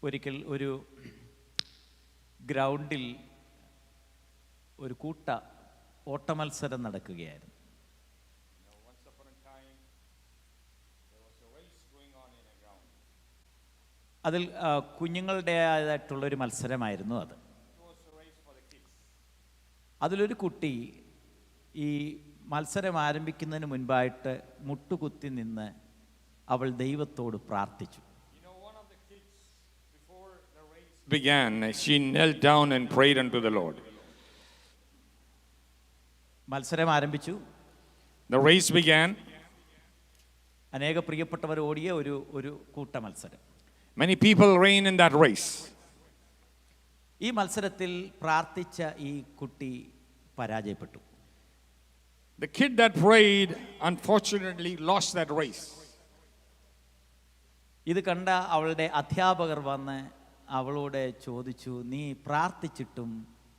ഒരിക്കൽ ഒരു ഗ്രൗണ്ടിൽ ഒരു കൂട്ട ഓട്ടമത്സരം നടക്കുകയായിരുന്നു. അതിൽ കുഞ്ഞുങ്ങളുടേതായിട്ടുള്ളൊരു മത്സരമായിരുന്നു അത്. അതിലൊരു കുട്ടി ഈ മത്സരം ആരംഭിക്കുന്നതിന് മുൻപായിട്ട് മുട്ടുകുത്തി നിന്ന് അവൾ ദൈവത്തോട് പ്രാർത്ഥിച്ചു. Began, she knelt down and prayed unto the Lord. മത്സരം ആരംഭിച്ചു. The race began. അനേക പ്രിയപ്പെട്ടവർ ഓടിയ ഒരു കൂട്ട മത്സരം. Many people ran in that race. ഈ മത്സരത്തിൽ പ്രാർത്ഥിച്ച ഈ കുട്ടി പരാജയപ്പെട്ടു. The kid that prayed unfortunately lost that race. ഇത് കണ്ട അവളുടെ അധ്യാപകർ വന്ന് അവളോട് ചോദിച്ചു, നീ പ്രാർത്ഥിച്ചിട്ടും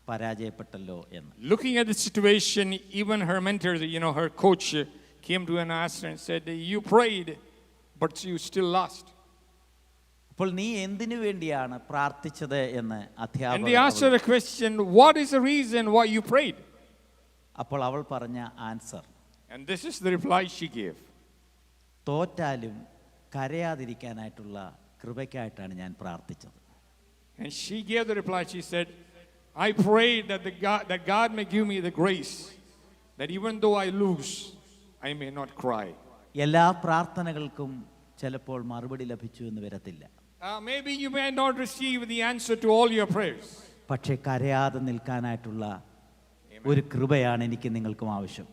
പരാജയപ്പെട്ടല്ലോ എന്ന്. Looking at the situation, even her mentor, her coach came to her and asked her and said, you prayed but you still lost. അപ്പോൾ നീ എന്തിനു വേണ്ടിയാണ് പ്രാർത്ഥിച്ചത് എന്ന് അധ്യാപകർ. And they asked her a question, what is the reason why you prayed? അപ്പോൾ അവൾ പറഞ്ഞ answer, and this is the reply she gave. തോറ്റാലും കരയാതിരിക്കാനായിട്ടുള്ള കൃപയ്ക്കായിട്ടാണ് ഞാൻ പ്രാർത്ഥിച്ചത്. And she gave the reply. She said, I prayed that God may give me the grace that even though I lose, I may not cry. എല്ലാ പ്രാർത്ഥനകൾക്കും ചിലപ്പോൾ മറുപടി ലഭിച്ചു എന്ന് വരത്തില്ല. Maybe you may not receive the answer to all your prayers. പക്ഷേ കരയാതെ നിൽക്കാനായിട്ടുള്ള ഒരു കൃപയാണ് എനിക്ക് നിങ്ങൾക്കും ആവശ്യം.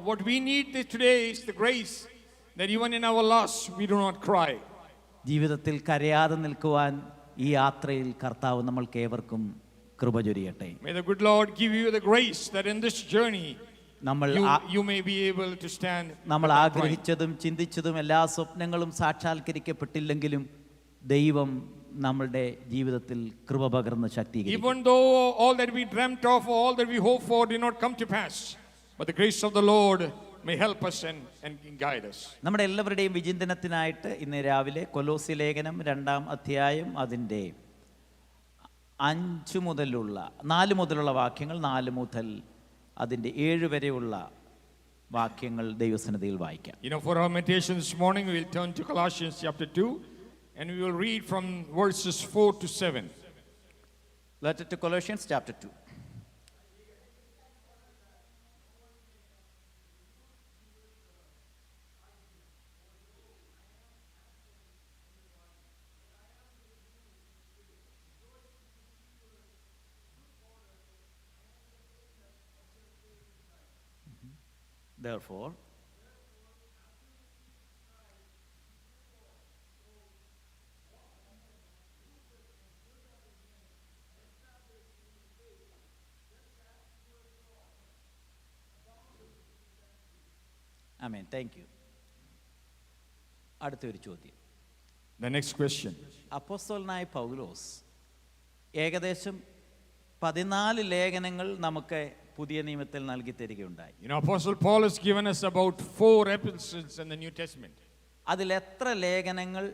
What we need today is the grace that even in our loss we do not cry. ജീവിതത്തിൽ കരയാതെ നിൽക്കുവാൻ ഈ യാത്രയിൽ കർത്താവ് നമ്മൾക്ക് ഏവർക്കും കൃപ ചൊരിയട്ടെ. May the good Lord give you the grace that in this journey you may be able to stand. നമ്മൾ ആഗ്രഹിച്ചതും ചിന്തിച്ചതും എല്ലാ സ്വപ്നങ്ങളും സാക്ഷാത്കരിക്കപ്പെട്ടില്ലെങ്കിലും ദൈവം നമ്മളുടെ ജീവിതത്തിൽ കൃപ പകർന്ന് ശക്തീകരിക്കും. Even though all that we dreamt of, all that we hoped for did not come to pass, but the grace of the Lord may help us and guide us. നമ്മുടെ എല്ലാവരുടെയും വിചിന്തനത്തിനായിട്ട് ഇന്ന് രാവിലെ കൊലോസ്യ ലേഖനം 2-ാം അധ്യായം അതിൻ്റെ 4 മുതലുള്ള വാക്യങ്ങൾ, 4 മുതൽ അതിൻ്റെ 7 വരെയുള്ള വാക്യങ്ങൾ ദൈവസന്നിധിയിൽ വായിക്കാം. For our meditation this morning we will turn to Colossians chapter 2 and we will read from verses 4 to 7. Letter to Colossians chapter 2. Therefore, Amen. Thank you. അടുത്തൊരു ചോദ്യം. The next question. അപ്പോസ്തലനായ പൗലോസ് ഏകദേശം 14 ലേഖനങ്ങൾ നമുക്ക് പുതിയ നിയമത്തിൽ നൽകി തരികയുണ്ടായി. Apostle Paul has given us about 4 epistles in the New Testament. അതിൽ എത്ര ലേഖനങ്ങൾ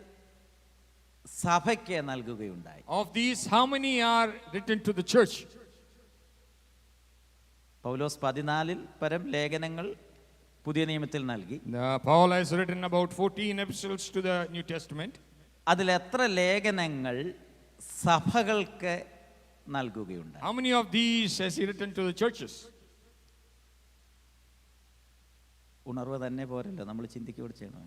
സഭയ്ക്ക് നൽകുകയുണ്ടായി? Of these, how many are written to the church? പൗലോസ് 14 പരം ലേഖനങ്ങൾ പുതിയ നിയമത്തിൽ നൽകി. Paul has written about 14 epistles to the New Testament. അതിൽ എത്ര ലേഖനങ്ങൾ സഭകൾക്ക് നൽകുകയുണ്ടായി? How many of these has he written to the churches? ഉണർവ് തന്നെ പോരല്ലോ, നമ്മൾ ചിന്തിക്കുകയോട് ചെയ്യണം.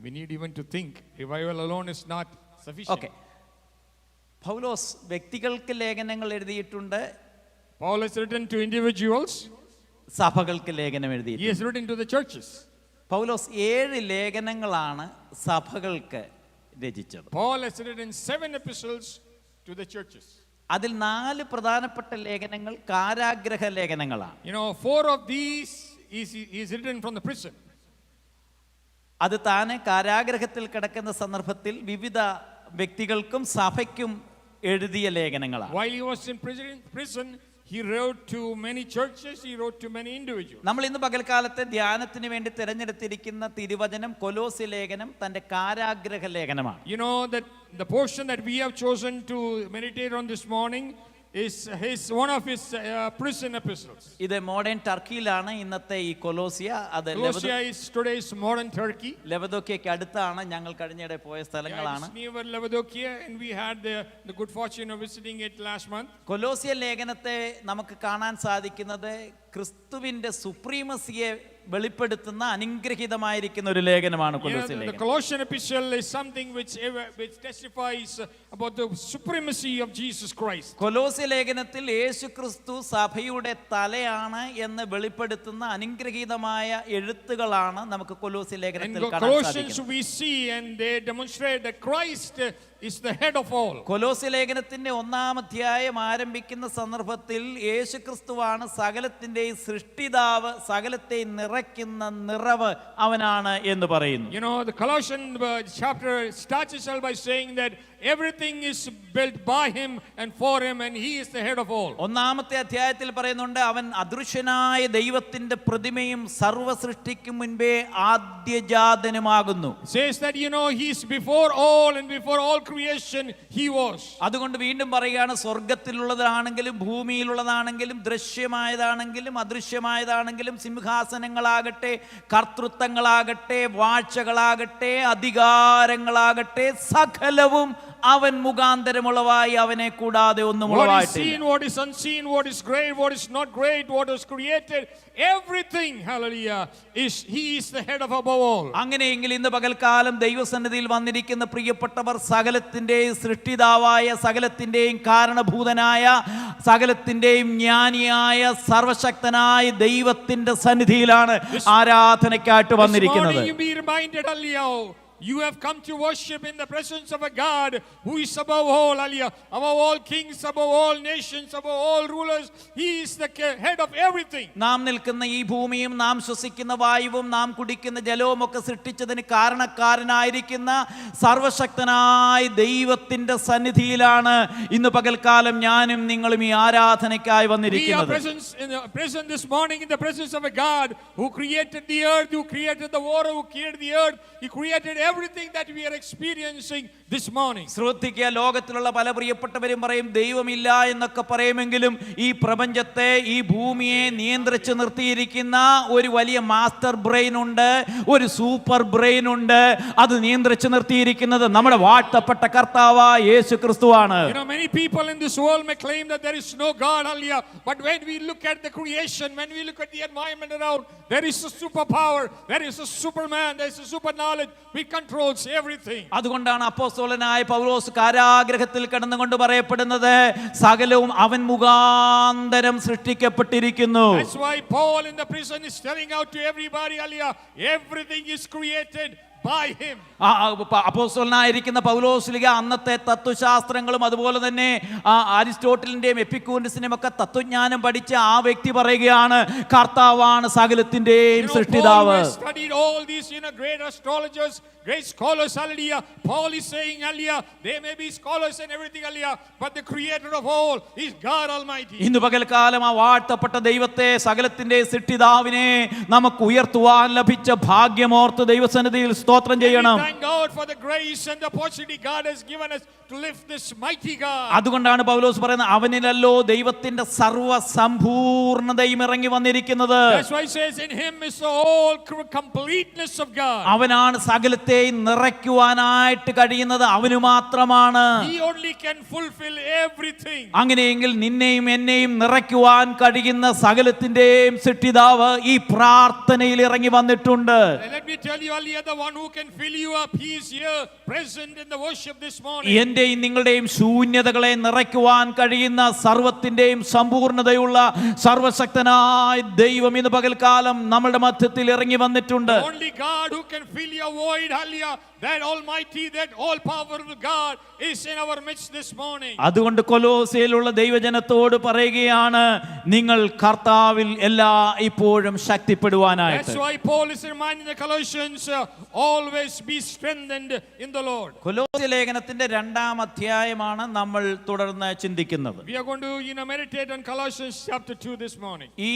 We need even to think. Revival alone is not sufficient. Okay. പൗലോസ് വ്യക്തികൾക്ക് ലേഖനങ്ങൾ എഴുതിയിട്ടുണ്ട്. Paul has written to individuals. സഭകൾക്ക് ലേഖനം He എഴുതിയിട്ടുണ്ട്. has written to the churches. പൗലോസ് 7 ലേഖനങ്ങളാണ് സഭകൾക്ക് രചിച്ചത്. Paul has written 7 epistles to the churches. അതിൽ 4 പ്രധാനപ്പെട്ട ലേഖനങ്ങൾ കാരാഗ്രഹ ലേഖനങ്ങളാണ്. 4 of these is written from the prison. അത് താനെ കാരാഗ്രഹത്തിൽ കിടക്കുന്ന സന്ദർഭത്തിൽ വിവിധ വ്യക്തികൾക്കും സഭയ്ക്കും എഴുതിയ ലേഖനങ്ങളാണ്. While he was in prison, He wrote to many churches, he wrote to many individuals. നമ്മൾ ഇന്ന് പകൽക്കാലത്തെ ധ്യാനത്തിന് വേണ്ടി തിരഞ്ഞെടുത്തിരിക്കുന്ന തിരുവചനം കൊലോസ്യ ലേഖനം തന്റെ കാരാഗ്രഹ ലേഖനമാണ്. You know that the portion that we have chosen to meditate on this morning is one of his prison epistles. ഇത് modern ടർക്കിയിലാണ് ഇന്നത്തെ ഈ കൊലോസ്യ. അത് Colossia is today's modern Turkey. ലവദോക്യയ്ക്ക് അടുത്താണ്. ഞങ്ങൾ കഴിഞ്ഞിടെ പോയ സ്ഥലങ്ങളാണ്. It's near Laodicea, and we had the good fortune of visiting it last month. കൊലോസ്യ ലേഖനത്തെ നമുക്ക് കാണാൻ സാധിക്കുന്നത് ക്രിസ്തുവിന്റെ സുപ്രീമസിയെ വെളിപ്പെടുത്തുന്ന അനുഗ്രഹീതമായിരിക്കുന്ന ഒരു ലേഖനമാണ് കൊലോസ്യ The ലേഖനം. Colossian epistle is something which testifies about the supremacy of Jesus Christ. കൊലോസ്യ ലേഖനത്തിൽ യേശു ക്രിസ്തു സഭയുടെ തലയാണ് എന്ന് വെളിപ്പെടുത്തുന്ന അനുഗ്രഹീതമായ എഴുത്തുകളാണ് നമുക്ക് കൊലോസ്യ In ലേഖനത്തിൽ കാണാൻ Colossians സാധിക്കുന്നത്. we see and they demonstrate that Christ is the head of all. കൊലോസ്യ ലേഖനത്തിന്റെ 1-ാം അധ്യായം ആരംഭിക്കുന്ന സന്ദർഭത്തിൽ യേശു ക്രിസ്തുവാണ് സകലത്തിന്റെയും സൃഷ്ടിതാവ്, സകലത്തെയും നിറയ്ക്കുന്ന നിറവ് അവനാണ് എന്ന് പറയുന്നു. You know, the Colossian chapter starts itself by saying that everything is built by him and for him, and he is the head of all. 1-ാമത്തെ അധ്യായത്തിൽ പറയുന്നുണ്ട്, അവൻ അദൃശ്യനായ ദൈവത്തിന്റെ പ്രതിമയും സർവ്വ സൃഷ്ടിക്കും മുൻപേ ആദ്യജാതനുമാകുന്നു. Says that, you know, he is before all, and before all creation he was. അതുകൊണ്ട് വീണ്ടും പറയുകയാണ്, സ്വർഗത്തിലുള്ളതാണെങ്കിലും ഭൂമിയിലുള്ളതാണെങ്കിലും ദൃശ്യമായതാണെങ്കിലും അദൃശ്യമായതാണെങ്കിലും സിംഹാസനങ്ങളാകട്ടെ കർത്തൃത്വങ്ങളാകട്ടെ വാഴ്ചകളാകട്ടെ അധികാരങ്ങളാകട്ടെ സകലവും അവൻ മുഖാന്തരമുള്ളവായി, അവനെ കൂടാതെ ഒന്നും What is ഉളവായിട്ടില്ല. seen, what is unseen, what is great, what is not great, what is created, everything, hallelujah, he is the head of above all. അങ്ങനെയെങ്കിൽ ഇന്ന് പകൽക്കാലം ദൈവസന്നിധിയിൽ വന്നിരിക്കുന്ന പ്രിയപ്പെട്ടവർ സകലത്തിന്റെയും സൃഷ്ടിതാവായ, സകലത്തിന്റെയും കാരണഭൂതനായ, സകലത്തിന്റെയും ജ്ഞാനിയായ, സർവശക്തനായ ദൈവത്തിന്റെ സന്നിധിയിലാണ് ആരാധനയ്ക്കായിട്ട് This വന്നിരിക്കുന്നത്. morning you be reminded, hallelujah, you have come to worship in the presence of a God who is above all, hallelujah, above all kings, above all nations, above all rulers. He is the head of everything. നാം നിൽക്കുന്ന ഈ ഭൂമിയും നാം ശ്വസിക്കുന്ന വായുവും നാം കുടിക്കുന്ന ജലവും ഒക്കെ സൃഷ്ടിച്ചതിന് കാരണക്കാരനായിരിക്കുന്ന സർവശക്തനായ ദൈവത്തിന്റെ സന്നിധിയിലാണ് ഇന്ന് പകൽക്കാലം ഞാനും നിങ്ങളും ഈ ആരാധനയ്ക്കായി We are വന്നിരിക്കുന്നത്. present this morning in the presence of a God who created the earth, who created the water, who created the earth. He created everything that we are experiencing this morning. ശ്രദ്ധിക്കുക, ലോകത്തിലുള്ള പല പ്രിയപ്പെട്ടവരും പറയും ദൈവമില്ല എന്നൊക്കെ പറയുമെങ്കിലും ഈ പ്രപഞ്ചത്തെ, ഈ ഭൂമിയെ നിയന്ത്രിച്ച് നിർത്തിയിരിക്കുന്ന ഒരു വലിയ മാസ്റ്റർ ബ്രെയിൻ ഉണ്ട്, ഒരു സൂപ്പർ ബ്രെയിൻ ഉണ്ട്. അത് നിയന്ത്രിച്ച് നിർത്തിയിരിക്കുന്നത് നമ്മുടെ വാഴ്ത്തപ്പെട്ട കർത്താവായ യേശു ക്രിസ്തുവാണ്. You know, many people in this world may claim that there is no God, hallelujah, but when we look at the creation, when we look at the environment around, there is a superpower, there is a superman, there is a super knowledge which controls everything. അതുകൊണ്ടാണ് അപ്പോസ്തലനായ പൗലോസ് കാരാഗ്രഹത്തിൽ കിടന്നുകൊണ്ട് പറയപ്പെടുന്നത്, സകലവും അവൻ മുഖാന്തരം സൃഷ്ടിക്കപ്പെട്ടിരിക്കുന്നു. That's why Paul in the prison is telling out to everybody, hallelujah, everything is created by him. അപ്പോസ്തലനായിരിക്കുന്ന പൗലോസ്ലിഹ അന്നത്തെ തത്വശാസ്ത്രങ്ങളും അതുപോലെ തന്നെ അരിസ്റ്റോട്ടലിന്റെയും എപ്പിക്കൂറിന്റെയും ഒക്കെ തത്വജ്ഞാനം പഠിച്ച ആ വ്യക്തി പറയുകയാണ്, കർത്താവാണ് സകലത്തിന്റെയും സൃഷ്ടിതാവ്. Paul studied all these, great astrologers, great scholars, hallelujah. Paul is saying, hallelujah, they may be scholars and everything, hallelujah, but the creator of all is God Almighty. ഇന്ന് പകൽക്കാലം ആ വാഴ്ത്തപ്പെട്ട ദൈവത്തെ, സകലത്തിന്റെ സൃഷ്ടിതാവിനെ നമുക്ക് ഉയർത്തുവാൻ ലഭിച്ച ഭാഗ്യമോർത്ത് ദൈവസന്നിധിയിൽ സ്തോത്രം ചെയ്യണം. Thank God for the grace and the opportunity God has given us to lift this mighty God. അതുകൊണ്ടാണ് പൗലോസ് പറയുന്നത്, അവനിലല്ലോ ദൈവത്തിന്റെ സർവ്വ സമ്പൂർണ്ണതയും ഇറങ്ങി വന്നിരിക്കുന്നത്. That's why he says in him is the whole completeness of God. അവനാണ് സകലത്തെയും നിറയ്ക്കുവാനായിട്ട് കഴിയുന്നത്, അവന് മാത്രമാണ്. He only can fulfill everything. അങ്ങനെയെങ്കിൽ നിന്നെയും എന്നെയും നിറയ്ക്കുവാൻ കഴിയുന്ന സകലത്തിന്റെയും സൃഷ്ടിതാവ് ഈ പ്രാർത്ഥനയിൽ ഇറങ്ങി വന്നിട്ടുണ്ട്. Let me tell you, hallelujah, the one who can fill you up, he is here present in the worship this morning. എന്റെയും നിങ്ങളുടെയും ശൂന്യതകളെ നിറയ്ക്കുവാൻ കഴിയുന്ന സർവത്തിന്റെയും സമ്പൂർണ്ണതയുള്ള സർവശക്തനായ ദൈവം ഇന്ന് പകൽക്കാലം നമ്മുടെ മധ്യത്തിൽ ഇറങ്ങി വന്നിട്ടുണ്ട്. Only God who can fill your void, hallelujah, that Almighty, that all-powerful God is in our midst this morning. അതുകൊണ്ട് കൊലോസ്യയിലുള്ള ദൈവജനത്തോട് പറയുകയാണ്, നിങ്ങൾ കർത്താവിൽ എല്ലാ ഇപ്പോഴും ശക്തിപ്പെടുവാനായിട്ട്. That's why Paul is reminding the Colossians, always be strengthened in the Lord. കൊലോസ്യ ലേഖനത്തിന്റെ 2-ാം അധ്യായമാണ് നമ്മൾ തുടർന്ന് ചിന്തിക്കുന്നത്. We are going to meditate on Colossians chapter 2 this morning. ഈ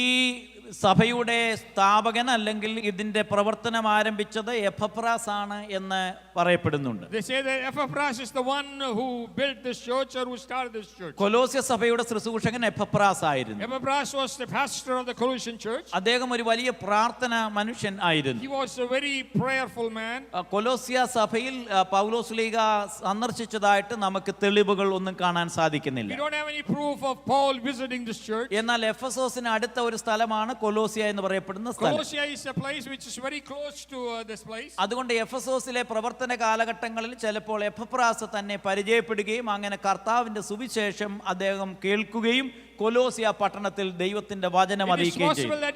സഭയുടെ സ്ഥാപകൻ അല്ലെങ്കിൽ ഇതിന്റെ പ്രവർത്തനം ആരംഭിച്ചത് എപ്പഫ്രാസ് ആണ് എന്ന് പറയപ്പെടുന്നുണ്ട്. They say that Epaphras is the one who built this church or who started this church. കൊലോസ്യ സഭയുടെ ശുശ്രൂഷകൻ എപ്പഫ്രാസ് ആയിരുന്നു. Epaphras was the pastor of the Colossian church. അദ്ദേഹം ഒരു വലിയ പ്രാർത്ഥന മനുഷ്യൻ ആയിരുന്നു. He was a very prayerful man. കൊലോസ്യ സഭയിൽ പൗലോസ് ലീഗ സന്ദർശിച്ചതായിട്ട് നമുക്ക് തെളിവുകൾ ഒന്നും കാണാൻ സാധിക്കുന്നില്ല. We don't have any proof of Paul visiting this church. എന്നാൽ എഫെസോസിന് അടുത്ത ഒരു സ്ഥലമാണ് കൊലോസ്യ എന്ന് പറയപ്പെടുന്ന സ്ഥലം. Colossia is a place which is very close to this place. അതുകൊണ്ട് എഫെസോസിലെ പ്രവർത്തന കാലഘട്ടങ്ങളിൽ ചിലപ്പോൾ എപ്പഫ്രാസ് തന്നെ പരിചയപ്പെടുകയും അങ്ങനെ കർത്താവിന്റെ സുവിശേഷം അദ്ദേഹം കേൾക്കുകയും കൊലോസ്യ പട്ടണത്തിൽ ദൈവത്തിന്റെ വചനം അറിയിക്കുകയും It is possible that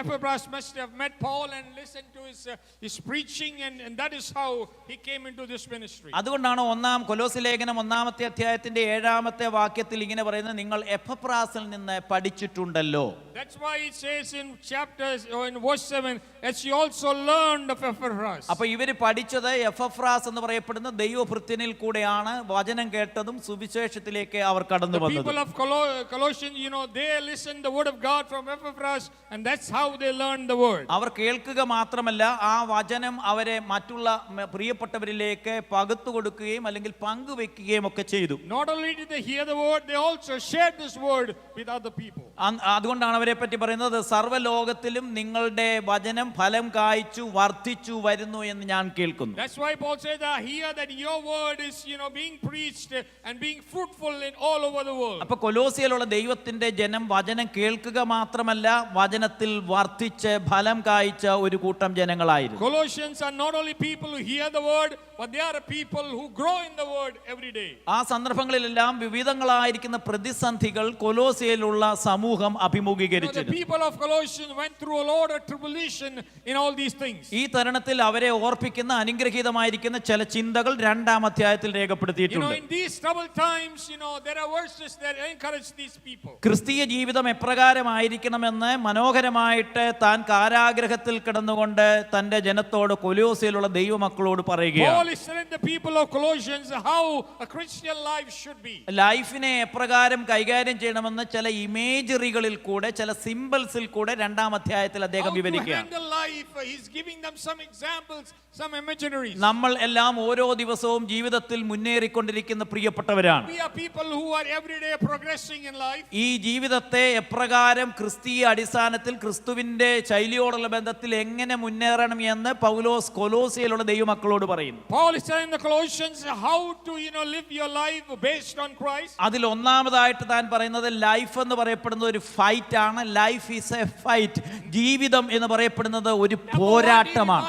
Epaphras must have met Paul and listened to his preaching and that is how he came into this ministry. അതുകൊണ്ടാണ് കൊലോസ്യ ലേഖനം 1-ാമത്തെ അധ്യായത്തിന്റെ 7-ാമത്തെ വാക്യത്തിൽ ഇങ്ങനെ പറയുന്നത്, നിങ്ങൾ എപ്പഫ്രാസിൽ നിന്ന് പഠിച്ചിട്ടുണ്ടല്ലോ. That's why it says in verse 7, as you also learned of Epaphras. അപ്പോൾ ഇവര് പഠിച്ചത് എപ്പഫ്രാസ് എന്ന് പറയപ്പെടുന്ന ദൈവഭൃത്യനിൽ കൂടെയാണ് വചനം കേട്ടതും സുവിശേഷത്തിലേക്ക് അവർ കടന്നു The വന്നത്. people of Colossians, they listened the word of God from Epaphras and that's how they learned the word. അവർ കേൾക്കുക മാത്രമല്ല, ആ വചനം അവരെ മറ്റുള്ള പ്രിയപ്പെട്ടവരിലേക്ക് പകർത്തു കൊടുക്കുകയും അല്ലെങ്കിൽ പങ്കുവെക്കുകയും ഒക്കെ ചെയ്തു. Not only did they hear the word, they also shared this word with other people. അതുകൊണ്ടാണ് അവരെ പറ്റി പറയുന്നത്, സർവ്വലോകത്തിലും നിങ്ങളുടെ വചനം ഫലം കായ്ച്ചു വർദ്ധിച്ചു വരുന്നു എന്ന് ഞാൻ കേൾക്കുന്നു. That's why Paul said that here that your word is being preached and being fruitful in all over the world. അപ്പോൾ കൊലോസ്യയിലുള്ള ദൈവത്തിന്റെ ജനം വചനം കേൾക്കുക മാത്രമല്ല, വചനത്തിൽ വർദ്ധിച്ച് ഫലം കായ്ച്ച ഒരു കൂട്ടം ജനങ്ങളായിരുന്നു. Colossians are not only people who hear the word, but they are people who grow in the word every day. ആ സന്ദർഭങ്ങളിലെല്ലാം വിവിധങ്ങളായിരിക്കുന്ന പ്രതിസന്ധികൾ കൊലോസ്യയിലുള്ള സമൂഹം The അഭിമുഖീകരിച്ചിരുന്നു. people of Colossians went through a lot of tribulation in all these things. ഈ തരുണത്തിൽ അവരെ ഓർപ്പിക്കുന്ന അനുഗ്രഹീതമായിരിക്കുന്ന ചില ചിന്തകൾ 2-ാം അധ്യായത്തിൽ രേഖപ്പെടുത്തിയിട്ടുണ്ട്. In these troubled times, there are verses that encourage these people. ക്രിസ്തീയ ജീവിതം എപ്രകാരമായിരിക്കണമെന്ന് മനോഹരമായിട്ട് താൻ കാരാഗ്രഹത്തിൽ കിടന്നുകൊണ്ട് തന്റെ ജനത്തോട് കൊലോസ്യയിലുള്ള ദൈവമക്കളോട് പറയുകയാണ്. Paul is telling the people of Colossians how a Christian life should be. ലൈഫിനെ എപ്രകാരം കൈകാര്യം ചെയ്യണമെന്ന് ചില ഇമേജറികളിൽ കൂടെ, ചില സിംബൽസിൽ കൂടെ 2-ാം അധ്യായത്തിൽ അദ്ദേഹം How to വിവരിക്കുകയാണ്. handle life, he's giving them some examples, some imageries. നമ്മൾ എല്ലാം ഓരോ ദിവസവും ജീവിതത്തിൽ മുന്നേറിക്കൊണ്ടിരിക്കുന്ന പ്രിയപ്പെട്ടവരാണ്. We are people who are every day progressing in life. ഈ ജീവിതത്തെ എപ്രകാരം ക്രിസ്തീയ അടിസ്ഥാനത്തിൽ ക്രിസ്തുവിന്റെ ശൈലിയോടുള്ള ബന്ധത്തിൽ എങ്ങനെ മുന്നേറണം എന്ന് പൗലോസ് കൊലോസ്യയിലുള്ള ദൈവമക്കളോട് പറയുന്നു. Paul is telling the Colossians how to live your life based on Christ. അതിൽ ഒന്നാമതായിട്ട് താൻ പറയുന്നത് ലൈഫ് എന്ന് പറയപ്പെടുന്നത് ഒരു ഫൈറ്റ് ആണ്. Life is A fight. ജീവിതം എന്ന് പറയപ്പെടുന്നത് ഒരു പോരാട്ടമാണ്.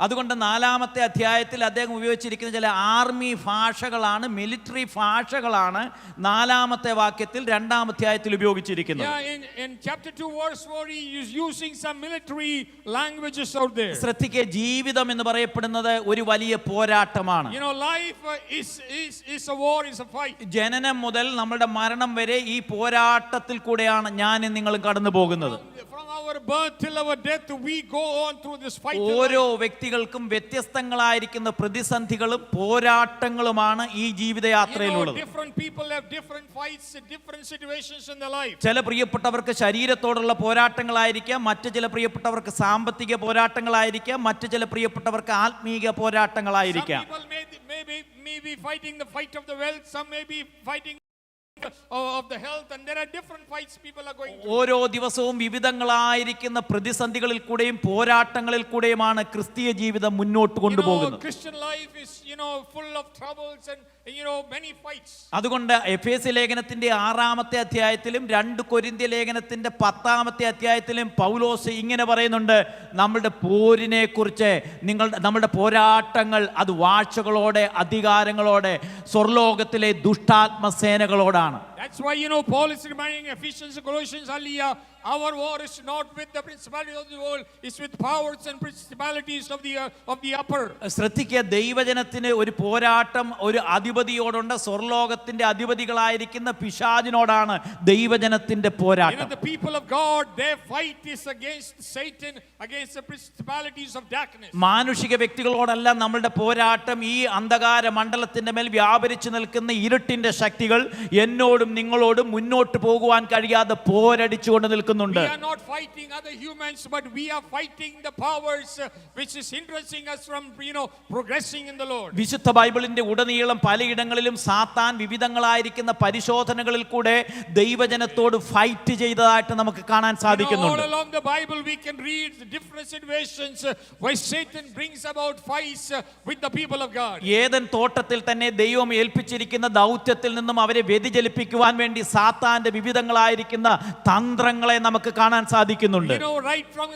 അതുകൊണ്ട് 4-ാമത്തെ അധ്യായത്തിൽ അദ്ദേഹം ഉപയോഗിച്ചിരിക്കുന്ന ചില ആർമി ഭാഷകളാണ്, മിലിറ്ററി ഭാഷകളാണ് 4-ാമത്തെ വാക്യത്തിൽ 2-ാം അധ്യായത്തിൽ ഉപയോഗിച്ചിരിക്കുന്നത്. In chapter 2 verse 4 he is using some military languages out there. ശ്രദ്ധിക്കുക, ജീവിതം എന്ന് പറയപ്പെടുന്നത് ഒരു വലിയ പോരാട്ടമാണ്. Life is a war, is a fight. ജനനം മുതൽ നമ്മുടെ മരണം വരെ ഈ പോരാട്ടത്തിൽ കൂടെയാണ് ഞാനും നിങ്ങളും കടന്നു പോകുന്നത്. From our birth till our death we go on through this fight. ഓരോ വ്യക്തികൾക്കും വ്യത്യസ്തങ്ങളായിരിക്കുന്ന പ്രതിസന്ധികളും പോരാട്ടങ്ങളുമാണ് ഈ ജീവിതയാത്രയിലുള്ളത്. Different people have different fights, different situations in their life. ചില പ്രിയപ്പെട്ടവർക്ക് ശരീരത്തോടുള്ള പോരാട്ടങ്ങളായിരിക്കാം, മറ്റു ചില പ്രിയപ്പെട്ടവർക്ക് സാമ്പത്തിക പോരാട്ടങ്ങളായിരിക്കാം, മറ്റു ചില പ്രിയപ്പെട്ടവർക്ക് ആത്മീക പോരാട്ടങ്ങളായിരിക്കാം. Some people may be fighting the fight of the wealth, some may be fighting of the health, and there are different fights people are going through. ഓരോ ദിവസവും വിവിധങ്ങളായിരിക്കുന്ന പ്രതിസന്ധികളിൽ കൂടെയും പോരാട്ടങ്ങളിൽ കൂടെയുമാണ് ക്രിസ്തീയ ജീവിതം മുന്നോട്ട് കൊണ്ടുപോകുന്നത്. Christian life is full of troubles and many fights. അതുകൊണ്ട് എഫേസ്യ ലേഖനത്തിന്റെ 6-ാമത്തെ അധ്യായത്തിലും 2 കൊരിന്ത്യ ലേഖനത്തിന്റെ 10-ാമത്തെ അധ്യായത്തിലും പൗലോസ് ഇങ്ങനെ പറയുന്നുണ്ട്, നമ്മുടെ പോരിനെ കുറിച്ച്, നമ്മുടെ പോരാട്ടങ്ങൾ അത് വാഴ്ചകളോടെ, അധികാരങ്ങളോടെ, സ്വർലോകത്തിലെ ദുഷ്ടാത്മസേനകളോടാണ്. That's why, Paul is reminding Ephesians and Colossians, hallelujah, our war is not with the principalities of the world, it's with powers and principalities of the upper. ശ്രദ്ധിക്കുക, ദൈവജനത്തിന് ഒരു പോരാട്ടം ഒരു അധിപതിയോടുണ്ട്. സ്വർലോകത്തിന്റെ അധിപതികളായിരിക്കുന്ന പിശാചിനോടാണ് ദൈവജനത്തിന്റെ പോരാട്ടം. The people of God, their fight is against Satan, against the principalities of darkness. മാനുഷിക വ്യക്തികളോടല്ല നമ്മളുടെ പോരാട്ടം. ഈ അന്ധകാര മണ്ഡലത്തിന്റെ മേൽ വ്യാപരിച്ചു നിൽക്കുന്ന ഇരുട്ടിന്റെ ശക്തികൾ എന്നോടും നിങ്ങളോടും മുന്നോട്ട് പോകുവാൻ കഴിയാതെ പോരടിച്ചുകൊണ്ട് നിൽക്കുന്നുണ്ട്. We are not fighting other humans, but we are fighting the powers which is hindering us from, progressing in the Lord. വിശുദ്ധ ബൈബിളിന്റെ ഉടനീളം പലയിടങ്ങളിലും സാത്താൻ വിവിധങ്ങളായിരിക്കുന്ന പരിശോധനകളിൽ കൂടെ ദൈവജനത്തോട് ഫൈറ്റ് ചെയ്തതായിട്ട് നമുക്ക് കാണാൻ സാധിക്കുന്നുണ്ട്. All along the Bible we can read the different situations where Satan brings about fights with the people of God. Eden തോട്ടത്തിൽ തന്നെ ദൈവം ഏൽപ്പിച്ചിരിക്കുന്ന ദൗത്യത്തിൽ നിന്നും അവരെ വ്യതിചലിപ്പിക്കുവാൻ വേണ്ടി സാത്താന്റെ വിവിധങ്ങളായിരിക്കുന്ന തന്ത്രങ്ങളെ നമുക്ക് കാണാൻ സാധിക്കുന്നുണ്ട്. Right from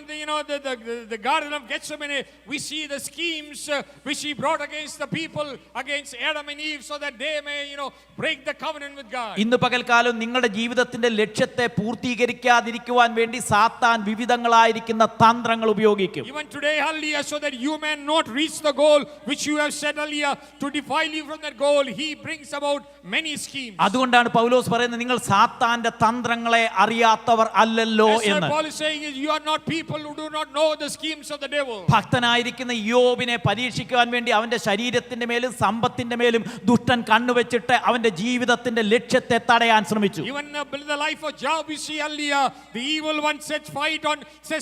the Garden of Gethsemane, we see the schemes which he brought against the people, against Adam and Eve, so that they may, break the covenant with God. ഇന്ന് പകൽക്കാലം നിങ്ങളുടെ ജീവിതത്തിന്റെ ലക്ഷ്യത്തെ പൂർത്തീകരിക്കാതിരിക്കുവാൻ വേണ്ടി സാത്താൻ വിവിധങ്ങളായിരിക്കുന്ന തന്ത്രങ്ങൾ ഉപയോഗിക്കും. Even today, hallelujah, so that you may not reach the goal which you have set earlier, to defile you from that goal, he brings about many schemes. അതുകൊണ്ടാണ് പൗലോസ് പറയുന്നത്, നിങ്ങൾ സാത്താന്റെ തന്ത്രങ്ങളെ അറിയാത്തവർ അല്ലല്ലോ എന്ന്. Paul is saying is, you are not people who do not know the schemes of the devil. ഭക്തനായിരിക്കുന്ന യോബിനെ പരീക്ഷിക്കുവാൻ വേണ്ടി അവന്റെ ശരീരത്തിന്റെ മേലും സമ്പത്തിന്റെ മേലും ദുഷ്ടൻ കണ്ണുവെച്ചിട്ട് അവന്റെ ജീവിതത്തിന്റെ ലക്ഷ്യത്തെ തടയാൻ ശ്രമിച്ചു. Even in the life of Job, we see earlier, the evil one set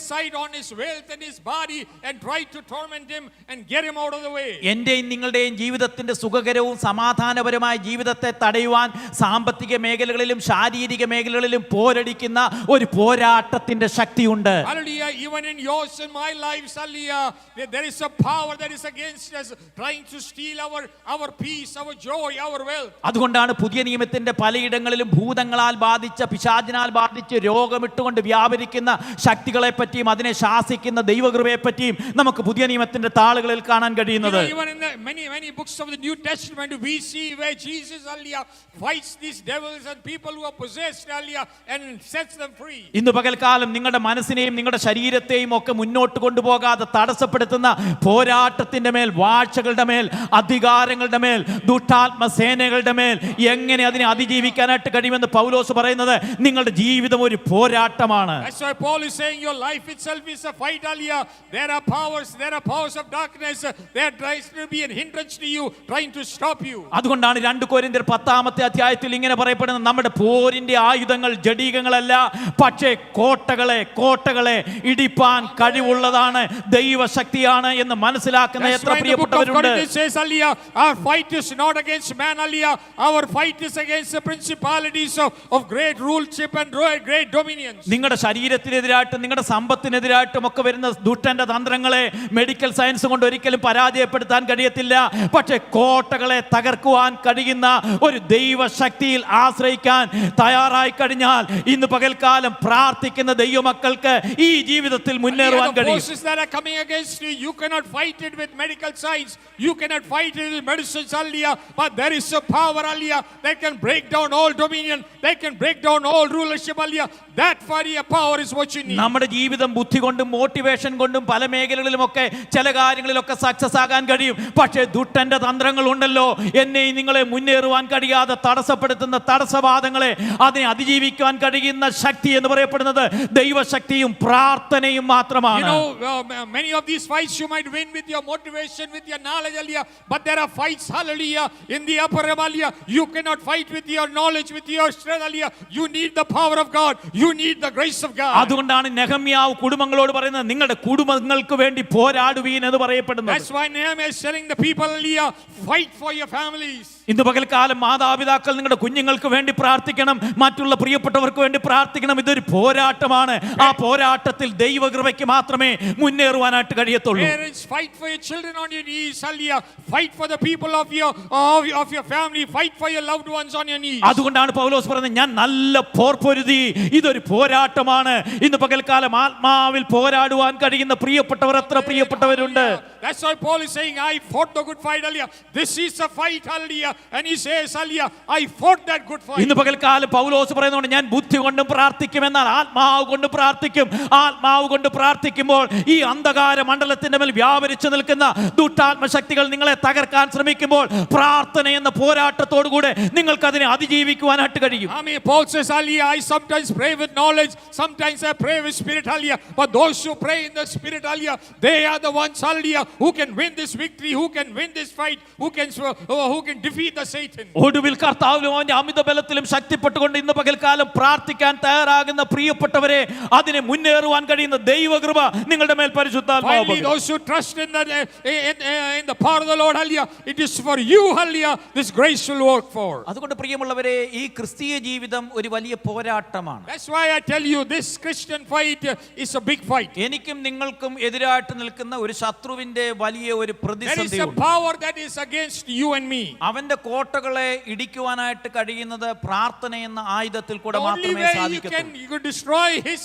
sight on his wealth and his body and tried to torment him and get him out of the way. എന്റെയും നിങ്ങളുടെയും ജീവിതത്തിന്റെ സുഖകരവും സമാധാനപരമായ ജീവിതത്തെ തടയുവാൻ സാമ്പത്തിക മേഖലകളിലും ശാരീരിക മേഖലകളിലും പോരടിക്കുന്ന ഒരു പോരാട്ടത്തിന്റെ ശക്തിയുണ്ട്. Hallelujah. Even in yours and my lives, hallelujah, there is a power that is against us, trying to steal our peace, our joy, our wealth. അതുകൊണ്ടാണ് പുതിയ നിയമത്തിന്റെ പലയിടങ്ങളിലും ഭൂതങ്ങളാൽ ബാധിച്ച പിശാചിനാൽ ബാധിച്ച് രോഗമിട്ടുകൊണ്ട് വ്യാപരിക്കുന്ന ശക്തികളെ പറ്റിയും അതിനെ ശാസിക്കുന്ന ദൈവകൃപയെ പറ്റിയും നമുക്ക് പുതിയ നിയമത്തിന്റെ താളുകളിൽ കാണാൻ കഴിയുന്നത്. Even in the many books of the New Testament, we see where Jesus, hallelujah, fights these devils and people who are possessed, hallelujah, and sets them free. ഇന്ന് പകൽക്കാലം നിങ്ങളുടെ മനസ്സിനെയും നിങ്ങളുടെ ശരീരത്തെയും ഒക്കെ മുന്നോട്ട് കൊണ്ടുപോകാതെ തടസ്സപ്പെടുത്തുന്ന പോരാട്ടത്തിന്റെ മേൽ, വാഴ്ചകളുടെ മേൽ, അധികാരങ്ങളുടെ മേൽ, ദുഷ്ടാത്മ സേനകളുടെ മേൽ എങ്ങനെ അതിനെ അതിജീവിക്കാനായിട്ട് കഴിയുമെന്ന് പൗലോസ് പറയുന്നത്, നിങ്ങളുടെ ജീവിതം ഒരു പോരാട്ടമാണ്. That's why Paul is saying your life itself is a fight, hallelujah. There are powers of darkness that tries to be a hindrance to you, trying to stop you. അതുകൊണ്ടാണ് 2 കൊരിന്ത്യർ 10-ാമത്തെ അധ്യായത്തിൽ ഇങ്ങനെ പറയപ്പെടുന്നത്, നമ്മുടെ പോരിന്റെ ആയുധങ്ങൾ ജഡീകങ്ങളല്ല, പക്ഷേ കോട്ടകളെ ഇടിപ്പാൻ കഴിവുള്ളതാണ്, ദൈവശക്തിയാണ് എന്ന് മനസ്സിലാക്കുന്ന എത്ര പ്രിയപ്പെട്ടവരുണ്ട്. Our fight is not against man, hallelujah. Our fight is against the principalities of great ruleship and great dominions. നിങ്ങളുടെ ശരീരത്തിനെതിരായിട്ടും നിങ്ങളുടെ സമ്പത്തിനെതിരായിട്ടും ഒക്കെ വരുന്ന ദുഷ്ടന്റെ തന്ത്രങ്ങളെ മെഡിക്കൽ സയൻസ് കൊണ്ട് ഒരിക്കലും പരാജയപ്പെടുത്താൻ കഴിയത്തില്ല. പക്ഷേ കോട്ടകളെ തകർക്കുവാൻ കഴിയുന്ന ഒരു ദൈവശക്തിയിൽ ആശ്രയിക്കാൻ തയ്യാറായി കഴിഞ്ഞാൽ ഇന്ന് പകൽക്കാലം പ്രാർത്ഥിക്കുന്ന ദൈവമക്കൾക്ക് ഈ ജീവിതത്തിൽ മുന്നേറുവാൻ കഴിയും. Forces that are coming against you, you cannot fight it with medical science, you cannot fight it with medicines, hallelujah, but there is a power, hallelujah, that can break down all dominion, that can break down all rulership, hallelujah. That fire power is what you need. നമ്മുടെ ജീവിതം ബുദ്ധി കൊണ്ടും motivation കൊണ്ടും പല മേഖലകളിലുമൊക്കെ ചില കാര്യങ്ങളിലൊക്കെ success ആകാൻ കഴിയും. പക്ഷേ ദുഷ്ടന്റെ തന്ത്രങ്ങൾ ഉണ്ടല്ലോ, എന്നെയും നിങ്ങളെ മുന്നേറുവാൻ കഴിയാതെ തടസ്സപ്പെടുത്തുന്ന തടസ്സവാദങ്ങളെ അതിനെ അതിജീവിക്കാൻ കഴിയുന്ന ശക്തി എന്ന് പറയപ്പെടുന്നത് ദൈവശക്തിയും പ്രാർത്ഥനയും മാത്രമാണ്. Many of these fights you might win with your motivation, with your knowledge, hallelujah, but there are fights, hallelujah, in the upper realm, hallelujah. You cannot fight with your knowledge, with your strength, hallelujah. You need the power of God, you need the grace of God. അതുകൊണ്ടാണ് നെഹമ്യാവ് കുടുംബങ്ങളോട് പറയുന്നത്, നിങ്ങളുടെ കുടുംബങ്ങൾക്ക് വേണ്ടി പോരാടുവീൻ എന്ന് പറയപ്പെടുന്നത്. That's why Nehemiah is telling the people, hallelujah, fight for your families. ഇന്ന് പകൽക്കാലം മാതാപിതാക്കൾ നിങ്ങളുടെ കുഞ്ഞുങ്ങൾക്ക് വേണ്ടി പ്രാർത്ഥിക്കണം, മറ്റുള്ള പ്രിയപ്പെട്ടവർക്ക് വേണ്ടി പ്രാർത്ഥിക്കണം. ഇതൊരു പോരാട്ടമാണ്. ആ പോരാട്ടത്തിൽ ദൈവകൃപയ്ക്ക് മാത്രമേ മുന്നേറുവാനായിട്ട് കഴിയത്തുള്ളൂ. Parents, fight for your children on your knees, hallelujah. Fight for the people of your family, fight for your loved ones on your knees. അതുകൊണ്ടാണ് പൗലോസ് പറയുന്നത്, ഞാൻ നല്ല പോർ പൊരുതി. ഇതൊരു പോരാട്ടമാണ്. ഇന്ന് പകൽക്കാലം ആത്മാവിൽ പോരാടുവാൻ കഴിയുന്ന പ്രിയപ്പെട്ടവർ എത്ര പ്രിയപ്പെട്ടവരുണ്ട്. That's why Paul is saying, I fought the good fight, hallelujah. This is a fight, hallelujah. And he says, hallelujah, I fought that good fight. ഇന്ന് പകൽക്കാലം പൗലോസ് പറയുന്നുണ്ട്, ഞാൻ ബുദ്ധി കൊണ്ടും പ്രാർത്ഥിക്കും, എന്നാൽ ആത്മാവ് കൊണ്ട് പ്രാർത്ഥിക്കും. ആത്മാവ് കൊണ്ട് പ്രാർത്ഥിക്കുമ്പോൾ ഈ അന്ധകാര മണ്ഡലത്തിന്റെ മേൽ വ്യാപരിച്ചു നിൽക്കുന്ന ദുഷ്ടാത്മശക്തികൾ നിങ്ങളെ തകർക്കാൻ ശ്രമിക്കുമ്പോൾ പ്രാർത്ഥന എന്ന പോരാട്ടത്തോടുകൂടെ നിങ്ങൾക്ക് അതിനെ അതിജീവിക്കുവാനായിട്ട് കഴിയും. I mean, Paul says, hallelujah, I sometimes pray with knowledge, sometimes I pray with spirit, hallelujah. But those who pray in the spirit, hallelujah, they are the ones, hallelujah, who can win this victory, who can win this fight, who can defeat the Satan. ഒടുവിൽ കർത്താവിലും അവന്റെ അമിത ബലത്തിലും ശക്തിപ്പെട്ടുകൊണ്ട് ഇന്ന് പകൽക്കാലം പ്രാർത്ഥിക്കാൻ തയ്യാറാകുന്ന പ്രിയപ്പെട്ടവരെ, അതിനെ മുന്നേറുവാൻ കഴിയുന്ന ദൈവകൃപ നിങ്ങളുടെ മേൽ പരിശുദ്ധാത്മാവ് Finally, those who trust in the power of the Lord, hallelujah, it is for you, hallelujah, this grace will work for. അതുകൊണ്ട് പ്രിയമുള്ളവരെ, ഈ ക്രിസ്തീയ ജീവിതം ഒരു വലിയ പോരാട്ടമാണ്. That's why I tell you, this Christian fight is a big fight. എനിക്കും നിങ്ങൾക്കും എതിരായിട്ട് നിൽക്കുന്ന ഒരു ശത്രുവിന്റെ വലിയ ഒരു There is പ്രതിസന്ധിയുണ്ട്. a power that is against you and me. അവന്റെ കോട്ടകളെ ഇടിക്കുവാനായിട്ട് കഴിയുന്നത് പ്രാർത്ഥന എന്ന ആയുധത്തിൽ കൂടെ The only മാത്രമേ way സാധിക്കൂ. you could destroy his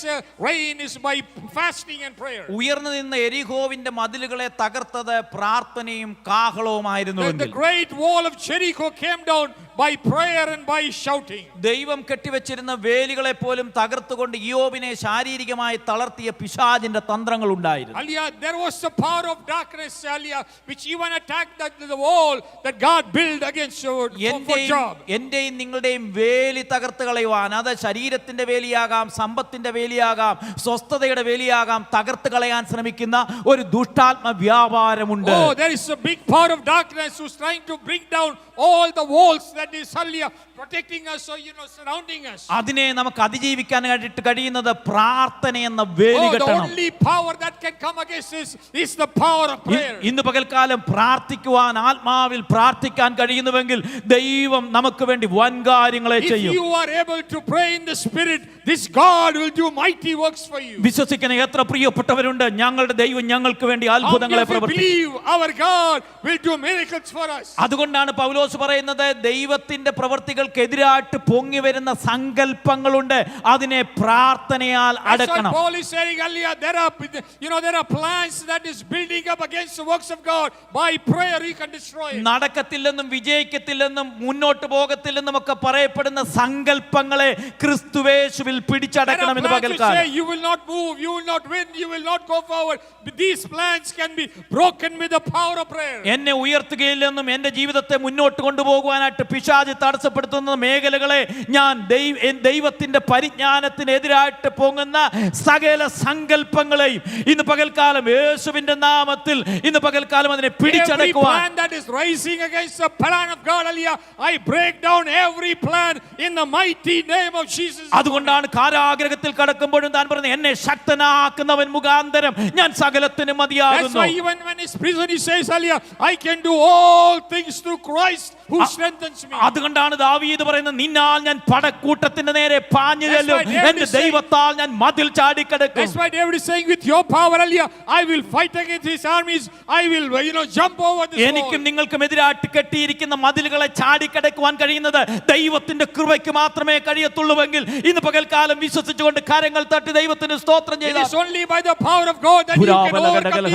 reign is by fasting and prayer. ഉയർന്നു നിന്ന എരിഹോവിന്റെ മതിലുകളെ തകർത്തത് പ്രാർത്ഥനയും കാഹളവുമായിരുന്നു. The great wall of Jericho came down by prayer and by shouting. ദൈവം കെട്ടിവെച്ചിരുന്ന വേലികളെ പോലും തകർത്തുകൊണ്ട് ഇയ്യോബിനെ ശാരീരികമായി തളർത്തിയ പിശാചിന്റെ തന്ത്രങ്ങൾ ഉണ്ടായിരുന്നു. Hallelujah, there was the power of darkness, hallelujah, which even attacked the wall that God built against for Job. എന്റെയും നിങ്ങളുടെയും വേലി തകർത്ത് കളയുവാൻ, അത് ശരീരത്തിന്റെ വേലിയാകാം, സമ്പത്തിന്റെ വേലിയാകാം, സ്വസ്ഥതയുടെ വേലിയാകാം, തകർത്ത് കളയാൻ ശ്രമിക്കുന്ന ഒരു ദുഷ്ടാത്മ വ്യാപാരമുണ്ട്. Oh, there is a big power of darkness who's trying to bring down all the walls that is, hallelujah, protecting us, or surrounding us. അതിനെ നമുക്ക് അതിജീവിക്കാനായിട്ട് കഴിയുന്നത് പ്രാർത്ഥന എന്ന വേലി The കെട്ടണം. only power that can come against this is the power of prayer. ഇന്ന് പകൽക്കാലം പ്രാർത്ഥിക്കുവാൻ, ആത്മാവിൽ പ്രാർത്ഥിക്കാൻ കഴിയുന്നുവെങ്കിൽ ദൈവം നമുക്ക് വേണ്ടി വൻ കാര്യങ്ങളെ If ചെയ്യും. you are able to pray in the spirit, this God will do mighty works for you. വിശ്വസിക്കുന്ന എത്ര പ്രിയപ്പെട്ടവരുണ്ട്, ഞങ്ങളുടെ ദൈവം ഞങ്ങൾക്ക് വേണ്ടി അത്ഭുതങ്ങളെ We പ്രവർത്തിക്കും. believe our God will do miracles for us. അതുകൊണ്ടാണ് പൗലോസ് പറയുന്നത്, ദൈവത്തിന്റെ പ്രവർത്തികൾക്കെതിരായിട്ട് പൊങ്ങി വരുന്ന സങ്കല്പങ്ങളുണ്ട്, അതിനെ പ്രാർത്ഥനയാൽ That's what അടക്കണം. Paul is saying earlier. There are plans that is building up against the works of God. By prayer you can destroy it. നടക്കത്തില്ലെന്നും വിജയിക്കത്തില്ലെന്നും മുന്നോട്ട് പോകത്തില്ലെന്നും ഒക്കെ പറയപ്പെടുന്ന സങ്കല്പങ്ങളെ ക്രിസ്തുവേശുവിൽ There പിടിച്ചടക്കണം are എന്ന് plans which say പകൽക്കാലം. you will not move, you will not win, you will not go forward. But these plans can be broken with the power of prayer. എന്നെ ഉയർത്തുകയില്ലെന്നും എന്റെ ജീവിതത്തെ മുന്നോട്ട് കൊണ്ടുപോകുവാനായിട്ട് പിശാച് തടസ്സപ്പെടുത്തുന്ന മേഖലകളെ ഞാൻ ദൈവത്തിന്റെ പരിജ്ഞാനത്തിനെതിരായിട്ട് പൊങ്ങുന്ന സകല സങ്കല്പങ്ങളെയും ഇന്ന് പകൽക്കാലം യേശുവിന്റെ നാമത്തിൽ ഇന്ന് പകൽക്കാലം അതിനെ Every പിടിച്ചടക്കുവാൻ, plan that is rising against the plan of God, hallelujah, I break down every plan in the mighty name of Jesus. അതുകൊണ്ടാണ് കാരാഗ്രഹത്തിൽ കടക്കുമ്പോഴും താൻ പറയുന്നത്, എന്നെ ശക്തനാക്കുന്നവൻ മുഖാന്തരം ഞാൻ സകലത്തിനും That's മതിയാകുന്നു. why even when he's prison, he says, hallelujah, I can do all things through Christ who strengthens me. അതുകൊണ്ടാണ് ദാവീദ് പറയുന്നത്, നിന്നാൽ ഞാൻ പടക്കൂട്ടത്തിന്റെ നേരെ പാഞ്ഞു ചെല്ലും, That's why David എന്റെ is saying- ദൈവത്താൽ ഞാൻ മതിൽ ചാടിക്കടക്കും. That's why David is saying, with your power, hallelujah, I will fight against his armies. I will, jump over this എനിക്കും wall. നിങ്ങൾക്കും എതിരായിട്ട് കെട്ടിയിരിക്കുന്ന മതിലുകളെ ചാടിക്കടക്കുവാൻ കഴിയുന്നത് ദൈവത്തിന്റെ കൃപയ്ക്ക് മാത്രമേ കഴിയത്തുള്ളൂവെങ്കിൽ ഇന്ന് പകൽക്കാലം വിശ്വസിച്ചുകൊണ്ട് കരങ്ങൾ തട്ടി ദൈവത്തിന് സ്തോത്രം It ചെയ്താൽ, is only by the power of God that you can overcome